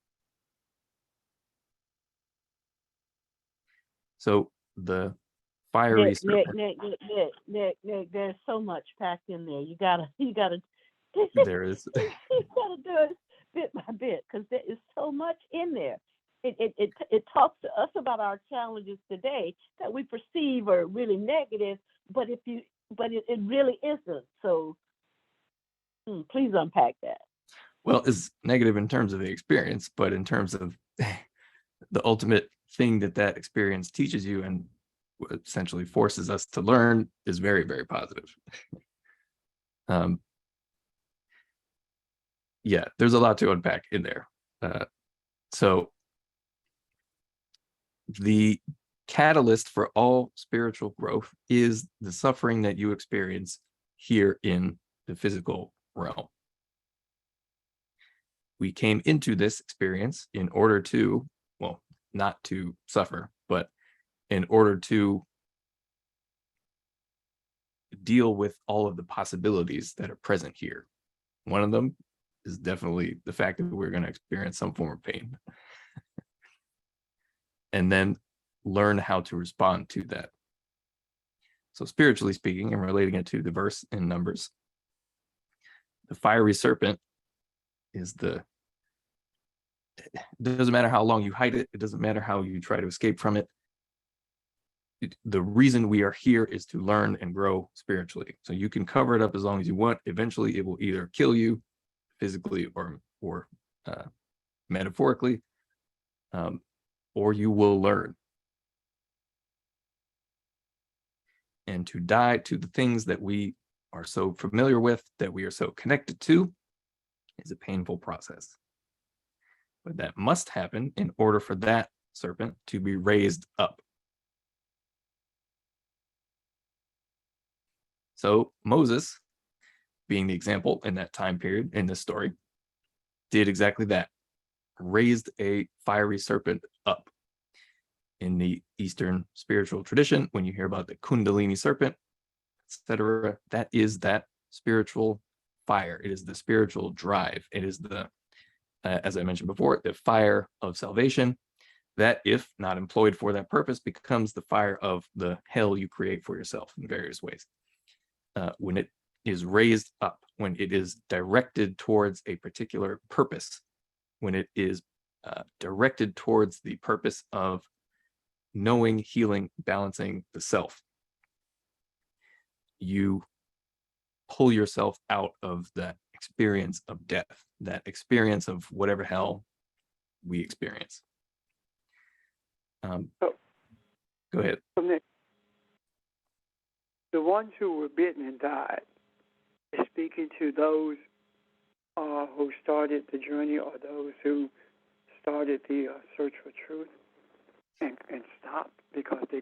So the fiery serpent. Nick, there's so much packed in there. You gotta There is. you gotta do it bit by bit, because there is so much in there. It talks to us about our challenges today that we perceive are really negative, but it really isn't. So please unpack that. Well, it's negative in terms of the experience, but in terms of the ultimate thing that experience teaches you and essentially forces us to learn is very, very positive. Yeah, there's a lot to unpack in there. So the catalyst for all spiritual growth is the suffering that you experience here in the physical realm. We came into this experience in order to, well, not to suffer, but in order to deal with all of the possibilities that are present here. One of them is definitely the fact that we're going to experience some form of pain. And then learn how to respond to that. So spiritually speaking, and relating it to the verse in Numbers, the fiery serpent is it doesn't matter how long you hide it. It doesn't matter how you try to escape from it. The reason we are here is to learn and grow spiritually. So you can cover it up as long as you want. Eventually it will either kill you physically or metaphorically, or you will learn. And to die to the things that we are so familiar with, that we are so connected to, is a painful process. But that must happen in order for that serpent to be raised up. So Moses, being the example in that time period in this story, did exactly that. Raised a fiery serpent up. In the Eastern spiritual tradition, when you hear about the kundalini serpent, etc., that is that spiritual fire. It is the spiritual drive. It is the, as I mentioned before, the fire of salvation that, if not employed for that purpose, becomes the fire of the hell you create for yourself in various ways. When it is raised up, when it is directed towards a particular purpose, when it is directed towards the purpose of knowing, healing, balancing the self, you pull yourself out of that experience of death, that experience of whatever hell we experience. Go ahead. The ones who were bitten and died is speaking to those who started the journey, or those who started the search for truth and stopped because they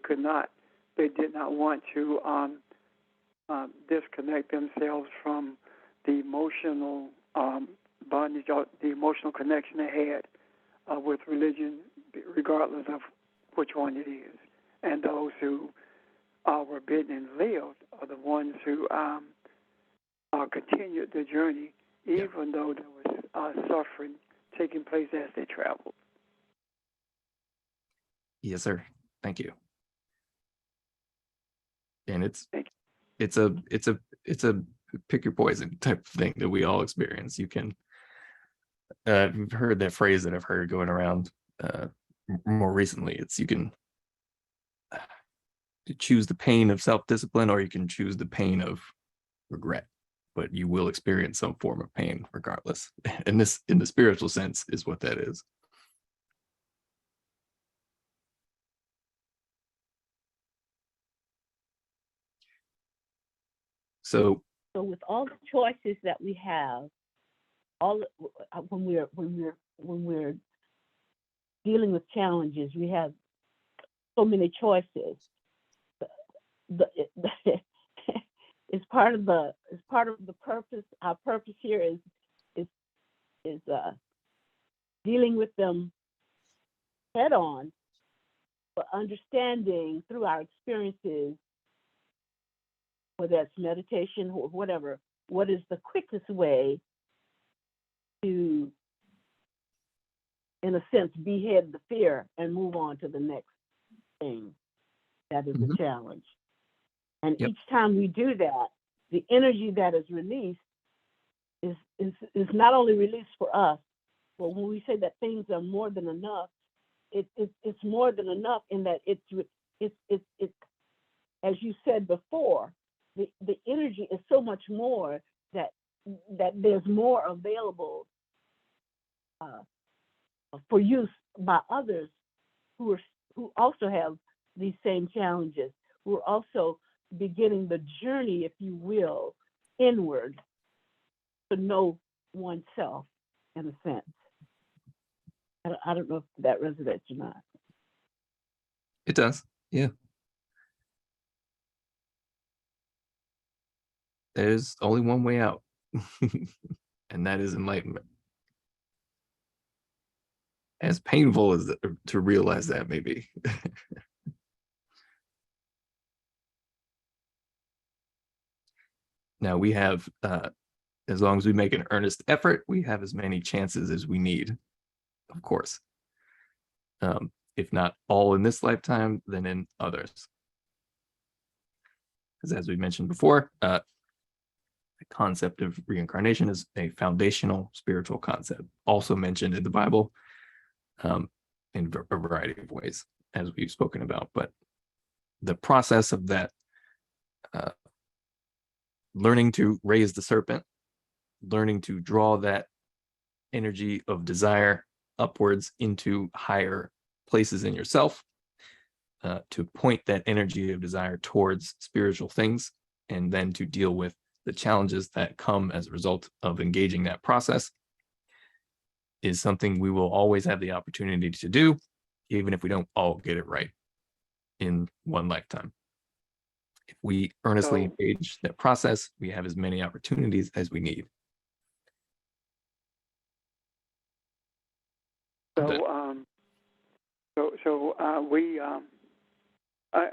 did not want to disconnect themselves from the emotional bondage or the emotional connection they had with religion, regardless of which one it is. And those who were bitten and lived are the ones who continued the journey, even though there was suffering taking place as they traveled. Yes, sir. Thank you. And it's a pick your poison type of thing that we all experience. You can you've heard that phrase that I've heard going around more recently. It's you can choose the pain of self-discipline, or you can choose the pain of regret, but you will experience some form of pain regardless. And this, in the spiritual sense, is what that is. So with all the choices that we have, when we're dealing with challenges, we have so many choices. It's part of the purpose. Our purpose here is dealing with them head on, but understanding through our experiences, whether that's meditation or whatever, what is the quickest way to, in a sense, behead the fear and move on to the next thing that is a challenge. And each time we do that, the energy that is released is not only released for us, but when we say that things are more than enough, it's more than enough in that it's as you said before, the energy is so much more that there's more available for use by others who also have these same challenges, who are also beginning the journey, if you will, inward to know oneself, in a sense. I don't know if that resonates or not. it does, yeah. There's only one way out, and that is enlightenment. As painful as to realize that may be. Now we have as long as we make an earnest effort, we have as many chances as we need, of course. If not all in this lifetime, then in others. Because as we mentioned before, the concept of reincarnation is a foundational spiritual concept, also mentioned in the Bible in a variety of ways, as we've spoken about. But the process of that, learning to raise the serpent, learning to draw that energy of desire upwards into higher places in yourself, to point that energy of desire towards spiritual things, and then to deal with the challenges that come as a result of engaging that process, is something we will always have the opportunity to do, even if we don't all get it right in one lifetime. If we earnestly engage that process, we have as many opportunities as we need.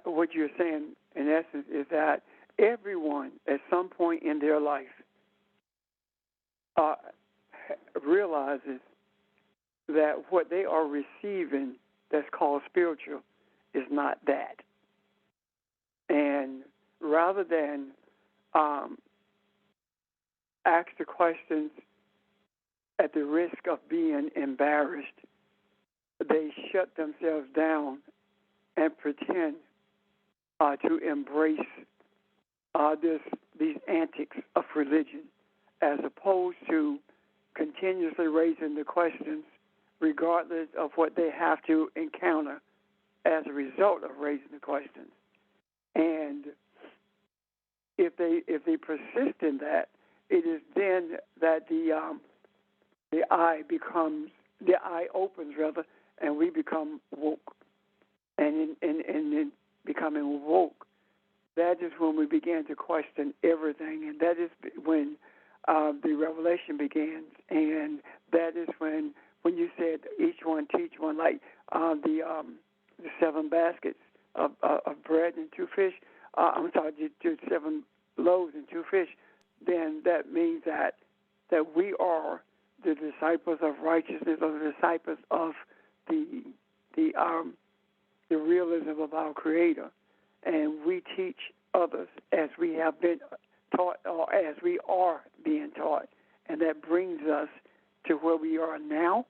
What you're saying in essence is that everyone at some point in their life realizes that what they are receiving that's called spiritual is not that. And rather than ask the questions at the risk of being embarrassed, they shut themselves down and pretend to embrace these antics of religion, as opposed to continuously raising the questions regardless of what they have to encounter as a result of raising the questions. And if they persist in that, it is then that the eye opens rather, and we become woke. And in becoming woke, that is when we began to question everything, and that is when the revelation begins. And that is when you said each one teach one, like the 7 baskets of bread and 2 fish. Just 7 loaves and 2 fish. Then that means that we are the disciples of righteousness, or the disciples of the realism of our Creator, and we teach others as we have been taught, or as we are being taught, and that brings us to where we are now.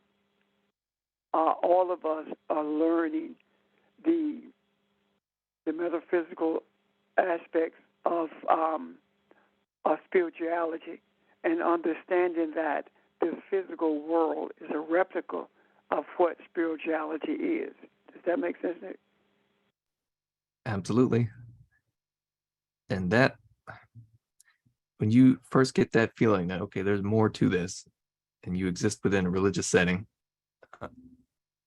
All of us are learning the metaphysical aspects of spirituality, and understanding that this physical world is a replica of what spirituality is. Does that make sense, Nick? Absolutely. And that, when you first get that feeling that, okay, there's more to this, and you exist within a religious setting,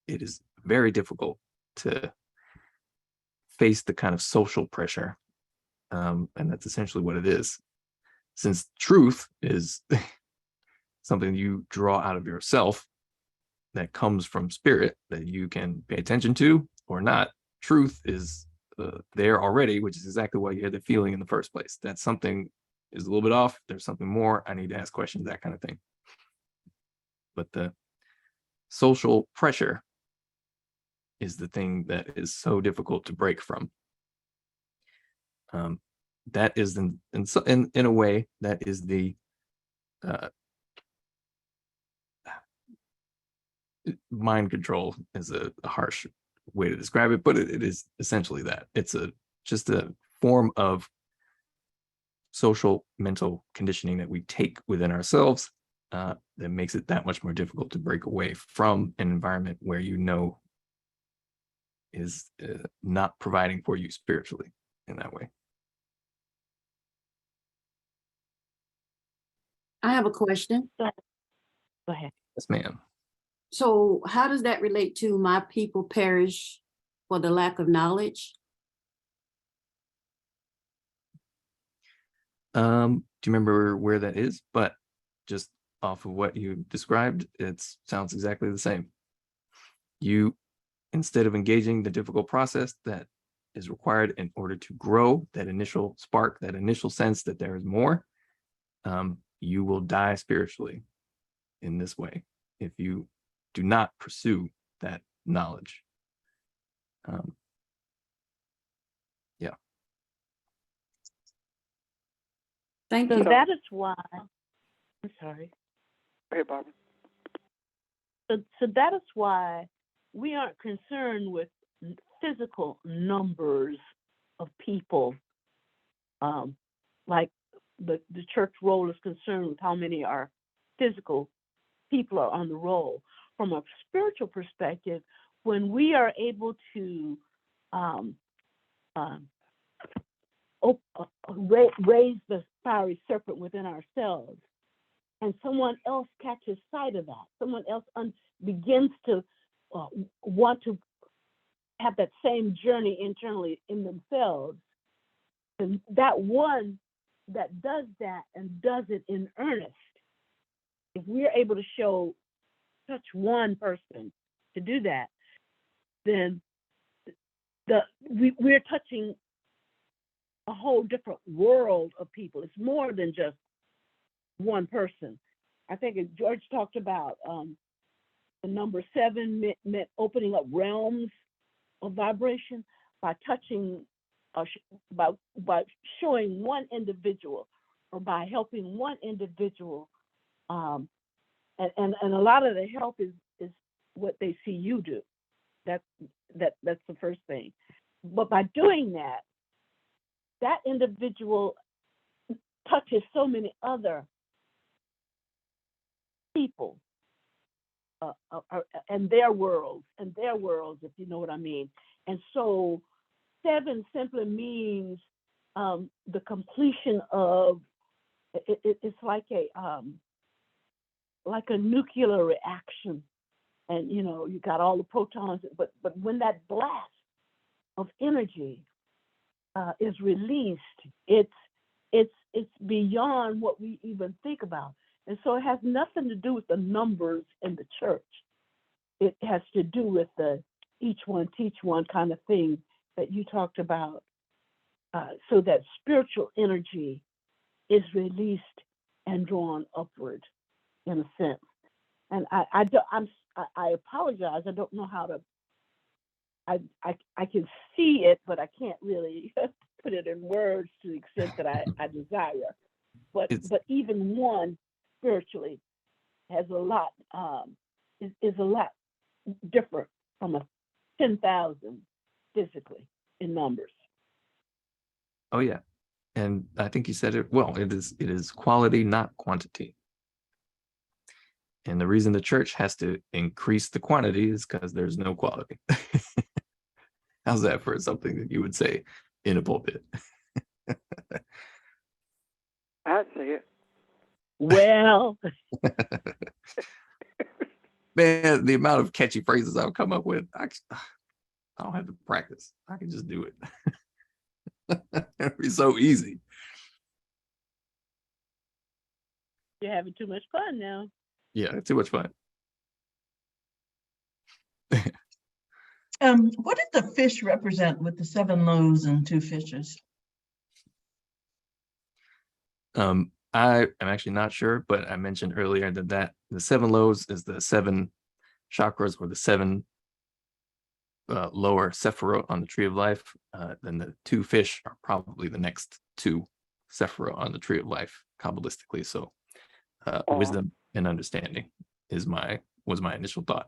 it is very difficult to face the kind of social pressure. And that's essentially what it is. Since truth is something you draw out of yourself, that comes from spirit, that you can pay attention to or not, truth is there already, which is exactly why you had the feeling in the first place. That something is a little bit off, there's something more, I need to ask questions, that kind of thing. But the social pressure is the thing that is so difficult to break from. That is, in a way, that is the mind control is a harsh way to describe it, but it is essentially that. It's just a form of social mental conditioning that we take within ourselves, that makes it that much more difficult to break away from an environment where you know is not providing for you spiritually in that way. I have a question. Go ahead. Yes, ma'am. So how does that relate to my people perish for the lack of knowledge? Do you remember where that is? But just off of what you described, it sounds exactly the same. You, instead of engaging the difficult process that is required in order to grow, that initial spark, that initial sense that there is more, you will die spiritually in this way if you do not pursue that knowledge. Yeah. Thank So you. that is why, I'm sorry. Hey, Barbara. So that is why we aren't concerned with physical numbers of people, like the church roll is concerned with how many are physical people are on the roll. From a spiritual perspective, when we are able to raise the fiery serpent within ourselves, and someone else catches sight of that, someone else begins to want to have that same journey internally in themselves, and that one that does that and does it in earnest, if we're able to touch one person to do that, then we're touching a whole different world of people. It's more than just one person. I think George talked about the number 7 meant opening up realms of vibration by touching, by showing one individual, or by helping one individual, and a lot of the help is what they see you do. That's the first thing. But by doing that individual touches so many other people and their worlds, if you know what I mean. And so 7 simply means the completion of it's like a nuclear reaction, and you got all the protons, but when that blast of energy is released, it's beyond what we even think about. And so it has nothing to do with the numbers in the church. It has to do with the each one teach one kind of thing that you talked about, so that spiritual energy is released and drawn upward, in a sense. And I apologize. I don't know how to. I can see it, but I can't really put it in words to the extent that I desire. But even one spiritually has a lot, is a lot different from a 10,000 physically in numbers. Oh yeah. And I think you said it well. It is quality, not quantity. And the reason the church has to increase the quantity is because there's no quality. How's that for something that you would say in a pulpit? I'd say it. Well, Man, the amount of catchy phrases I'll come up with, I don't have to practice. I can just do it. It'd be so easy. you're having too much fun now. Yeah, too much fun. What did the fish represent with the 7 loaves and 2 fishes? I am actually not sure, but I mentioned earlier that the 7 loaves is the 7 chakras, or the 7 lower sephirot on the tree of life. Then the 2 fish are probably the next 2 sephirot on the tree of life, kabbalistically. So wisdom and understanding was my initial thought.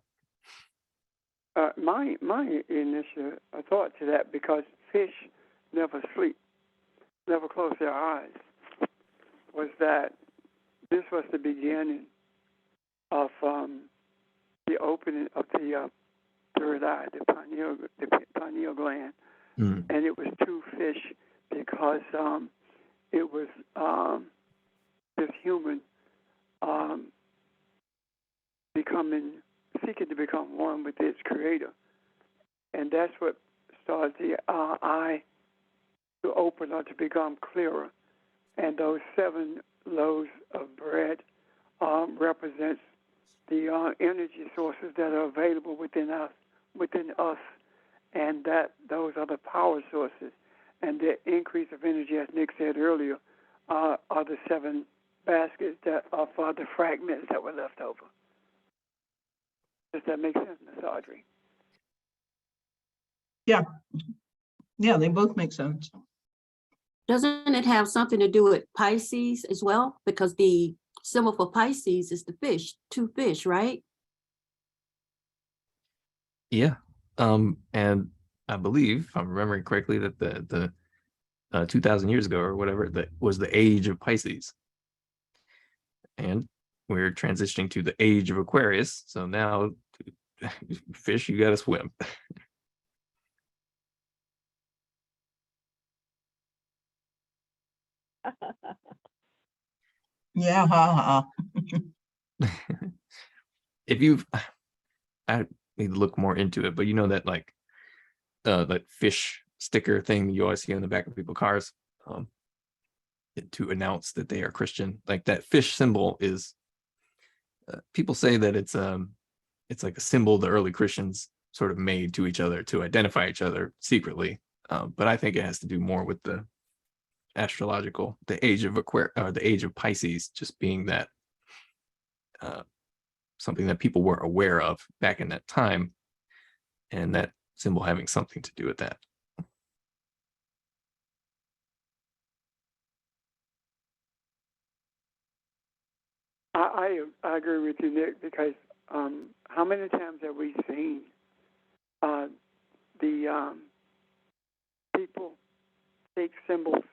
My initial thought to that, because fish never sleep, never close their eyes, was that this was the beginning of the opening of the third eye, the pineal gland. And it was 2 fish because it was this human seeking to become one with its creator. And that's what started the eye to open or to become clearer. And those 7 loaves of bread represents the energy sources that are available within us, and that those are the power sources. And the increase of energy, as Nick said earlier, are the 7 baskets that are for the fragments that were left over. Does that make sense, Ms. Audrey? Yeah, they both make sense. Doesn't it have something to do with Pisces as well? Because the symbol for Pisces is the fish, two fish, right? Yeah. And I believe, if I'm remembering correctly, that the 2,000 years ago or whatever, that was the age of Pisces. And we're transitioning to the age of Aquarius. So now, fish, you got to swim. Yeah, ha ha. If I need to look more into it, but you know that like fish sticker thing you always see on the back of people's cars, to announce that they are Christian. Like that fish symbol is, people say that it's like a symbol the early Christians sort of made to each other to identify each other secretly. But I think it has to do more with the astrological, the age of the age of Pisces, just being that something that people were aware of back in that time, and that symbol having something to do with that. I agree with you, Nick, because how many times have we seen the people take symbols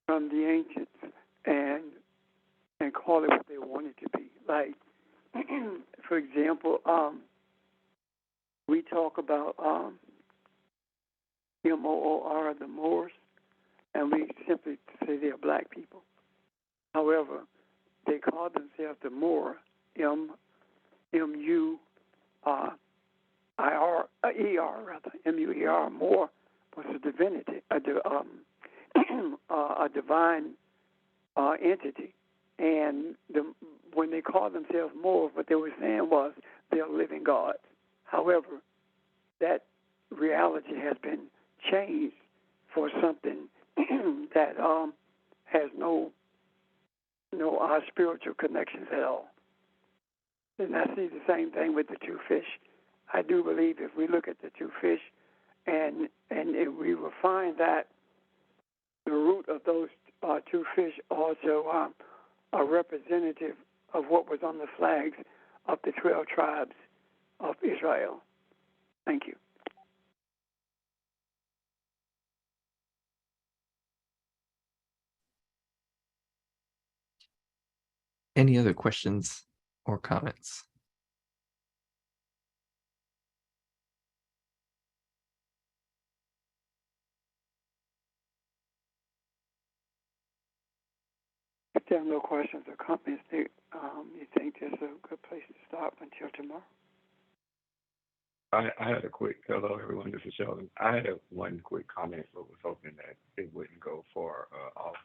from the ancients and call it what they want it to be? Like, for example, we talk about Moor, the Moors, and we simply say they're black people. However, they call themselves the Moor, M-U-R-E-R, M-U-E-R. Moor was a divinity, a divine entity. And when they called themselves Moors, what they were saying was they're living gods. However, that reality has been changed for something that has no spiritual connections at all. And I see the same thing with the two fish. I do believe if we look at the two fish and we will find that the root of those two fish also are representative of what was on the flags of the 12 tribes of Israel. Thank you. Any other questions or comments? If there are no questions or comments, you think this is a good place to stop until tomorrow? I had a quick hello everyone. This is Sheldon. I had one quick comment, but was hoping that it wouldn't go far off.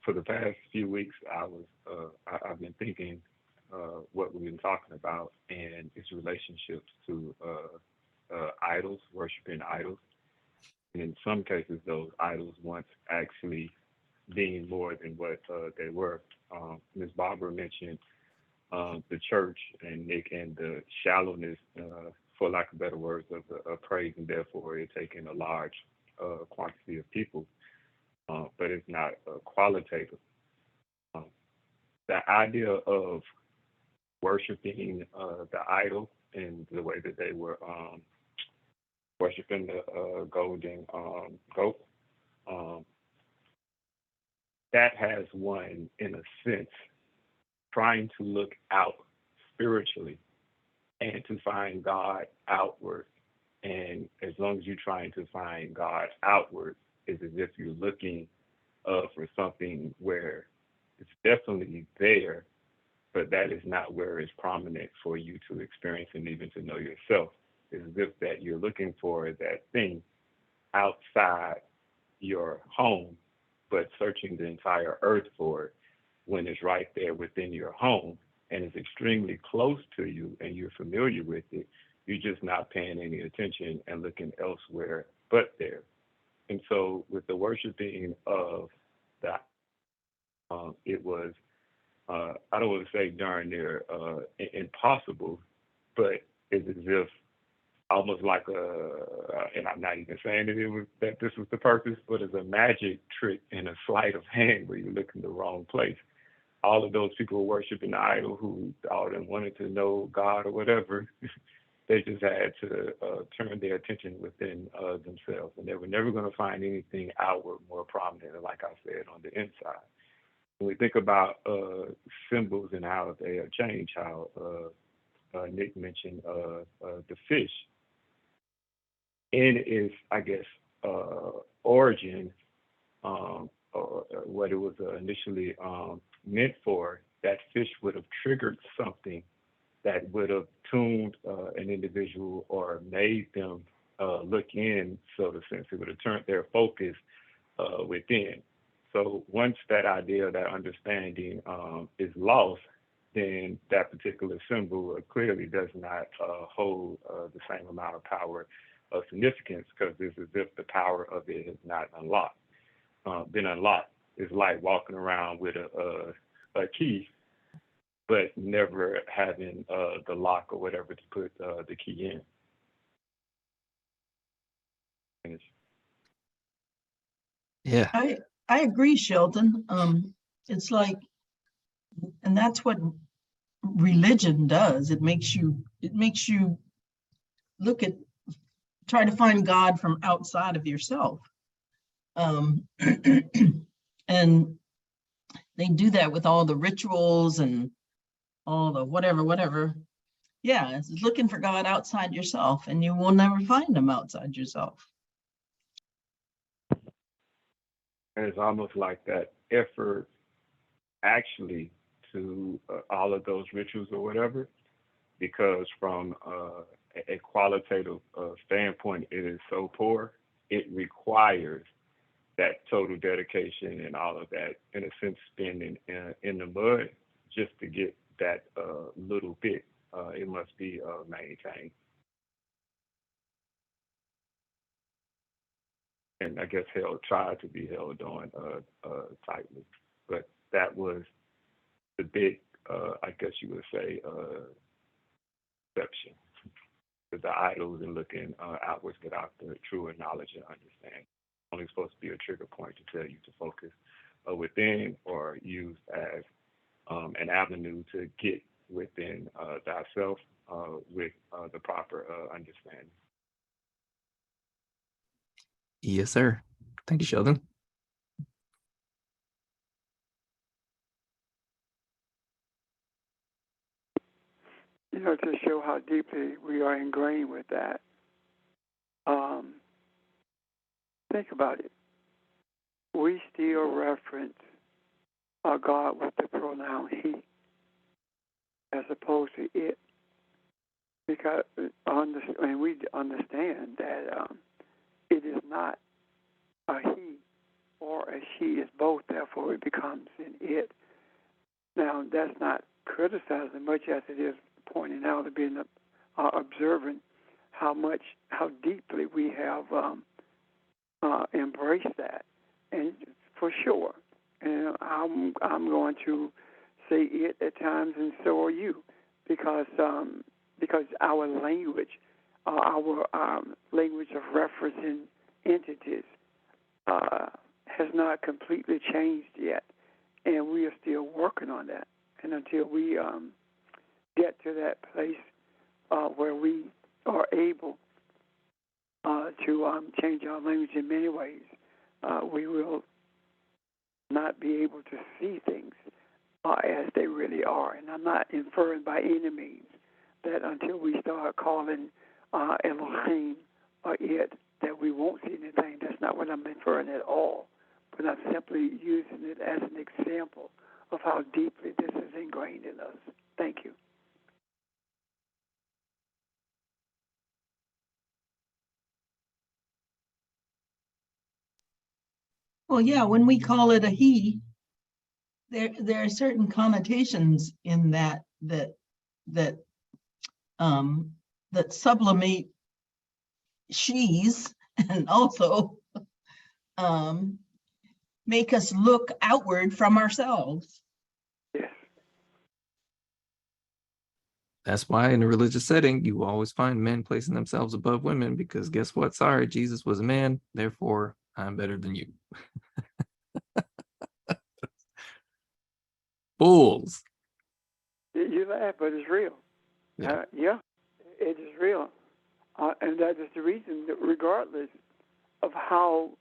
For the past few weeks, I've been thinking what we've been talking about and its relationships to idols, worshiping idols, and in some cases, those idols once actually being more than what they were. Ms. Barbara mentioned the church and Nick and the shallowness, for lack of better words, of the praise, and therefore it taking a large quantity of people, but it's not qualitative. The idea of worshiping the idol in the way that they were worshiping the golden goat, that has one, in a sense, trying to look out spiritually and to find God outward. And as long as you're trying to find God outward, it's as if you're looking for something where it's definitely there, but that is not where it's prominent for you to experience and even to know yourself. It's as if that you're looking for that thing outside your home, but searching the entire earth for it when it's right there within your home and it's extremely close to you and you're familiar with it. You're just not paying any attention and looking elsewhere but there. And so with the worshiping of the It was, I don't want to say darn near impossible, but it's as if almost like and I'm not even saying that this was the purpose, but it's a magic trick and a sleight of hand where you look in the wrong place. All of those people worshiping the idol who all them wanted to know God or whatever, they just had to turn their attention within themselves, and they were never going to find anything outward more prominent, like I said, on the inside. When we think about symbols and how they are changed, how Nick mentioned the fish, in its, I guess, origin, or what it was initially meant for, that fish would have triggered something that would have tuned an individual or made them look in, so to sense. It would have turned their focus within. So once that idea, that understanding is lost, then that particular symbol clearly does not hold the same amount of power of significance, because it's as if the power of it has not been unlocked. It's like walking around with a key, but never having the lock or whatever to put the key in. Yeah. I agree, Sheldon. It's like, and that's what religion does. It makes you try to find God from outside of yourself. And they do that with all the rituals and all the whatever. Yeah, it's looking for God outside yourself, and you will never find him outside yourself. And it's almost like that effort actually to all of those rituals or whatever, because from a qualitative standpoint, it is so poor. It requires that total dedication and all of that, in a sense, spending in the mud just to get that little bit. It must be maintained. And I guess tried to be held on tightly. But that was the big, I guess you would say, exception to the idols and looking outwards without the truer knowledge and understanding. Only supposed to be a trigger point to tell you to focus within, or used as an avenue to get within thyself with the proper understanding. Yes, sir. Thank you, Sheldon. You know, to show how deeply we are ingrained with that. Think about it. We still reference our God with the pronoun he, as opposed to it, because and we understand that it is not a he or a she, is both, therefore it becomes an it. Now, that's not criticizing much as it is pointing out and being observant how deeply we have embraced that, and for sure. And I'm going to say it at times, and so are you, because our language of referencing entities has not completely changed yet, and we are still working on that. And until we get to that place where we are able to change our language in many ways, we will not be able to see things as they really are. And I'm not inferring by any means that until we start calling Elohim or it, that we won't see anything. That's not what I'm inferring at all. But I'm simply using it as an example of how deeply this is ingrained in us. Thank you. Well, yeah, when we call it a he, there are certain connotations in that sublimate she's, and also make us look outward from ourselves. Yes. That's why in a religious setting, you will always find men placing themselves above women, because guess what? Sorry, Jesus was a man, therefore I'm better than you. Fools. You laugh, but it's real. Yeah. Yeah, it is real. And that is the reason that regardless of how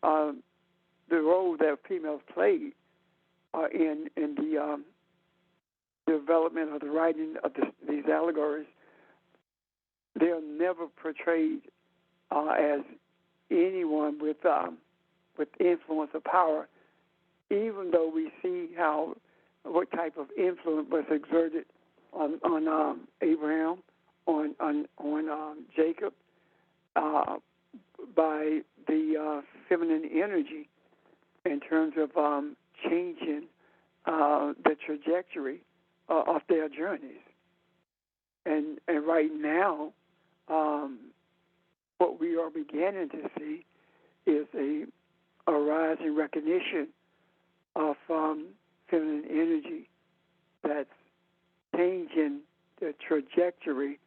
the role that females played in the development of the writing of these allegories, they are never portrayed as anyone with influence or power, even though we see what type of influence was exerted on Abraham, on Jacob, by the feminine energy in terms of changing the trajectory of their journeys. And right now, what we are beginning to see is a rising recognition of feminine energy that's changing the trajectory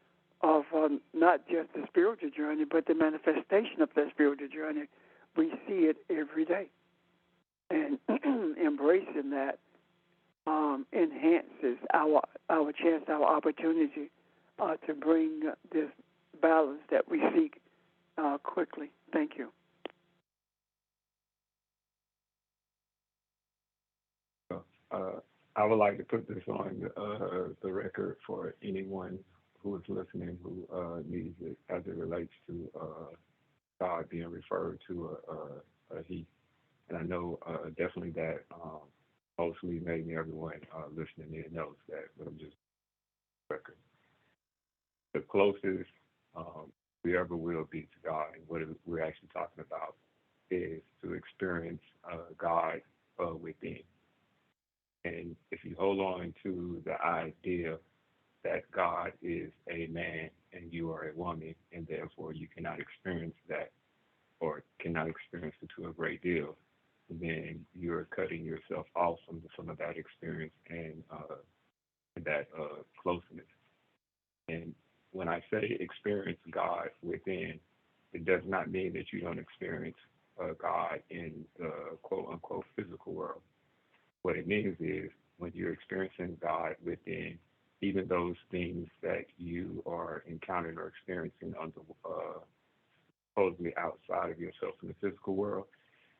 of not just the spiritual journey, but the manifestation of that spiritual journey. We see it every day. And embracing that enhances our chance, our opportunity to bring this balance that we seek quickly. Thank you. I would like to put this on the record for anyone who is listening who needs it as it relates to God being referred to a he. And I know definitely that mostly maybe everyone listening in knows that, but I'm just record. The closest we ever will be to God, and what we're actually talking about is to experience God within. And if you hold on to the idea that God is a man and you are a woman, and therefore you cannot experience that or cannot experience it to a great deal, then you're cutting yourself off from some of that experience and that closeness. And when I say experience God within, it does not mean that you don't experience God in the quote unquote physical world. What it means is when you're experiencing God within, even those things that you are encountering or experiencing on the supposedly outside of yourself in the physical world,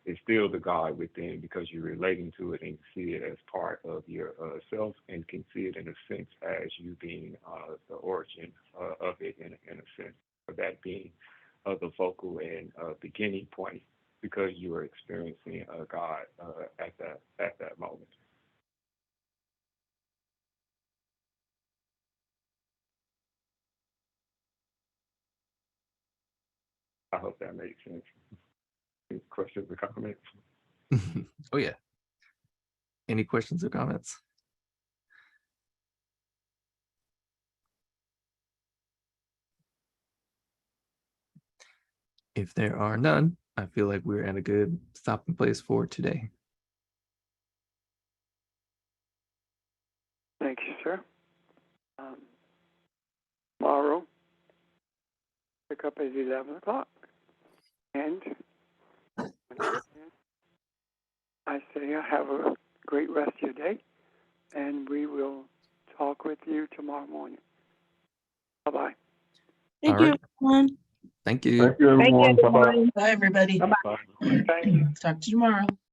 it's still the God within, because you're relating to it and see it as part of your self, and can see it in a sense as you being the origin of it in a sense, or that being the focal and beginning point, because you are experiencing God at that moment. I hope that makes sense. Any questions or comments? Oh yeah. Any questions or comments? If there are none, I feel like we're at a good stopping place for today. Thank you, sir. Tomorrow, pick up at 11 o'clock. And I say have a great rest of your day, and we will talk with you tomorrow morning. Bye-bye. Thank All you, right. everyone. Thank you. Thank you, everyone. Bye-bye. Bye, everybody. Bye. Thank you. Talk to you tomorrow.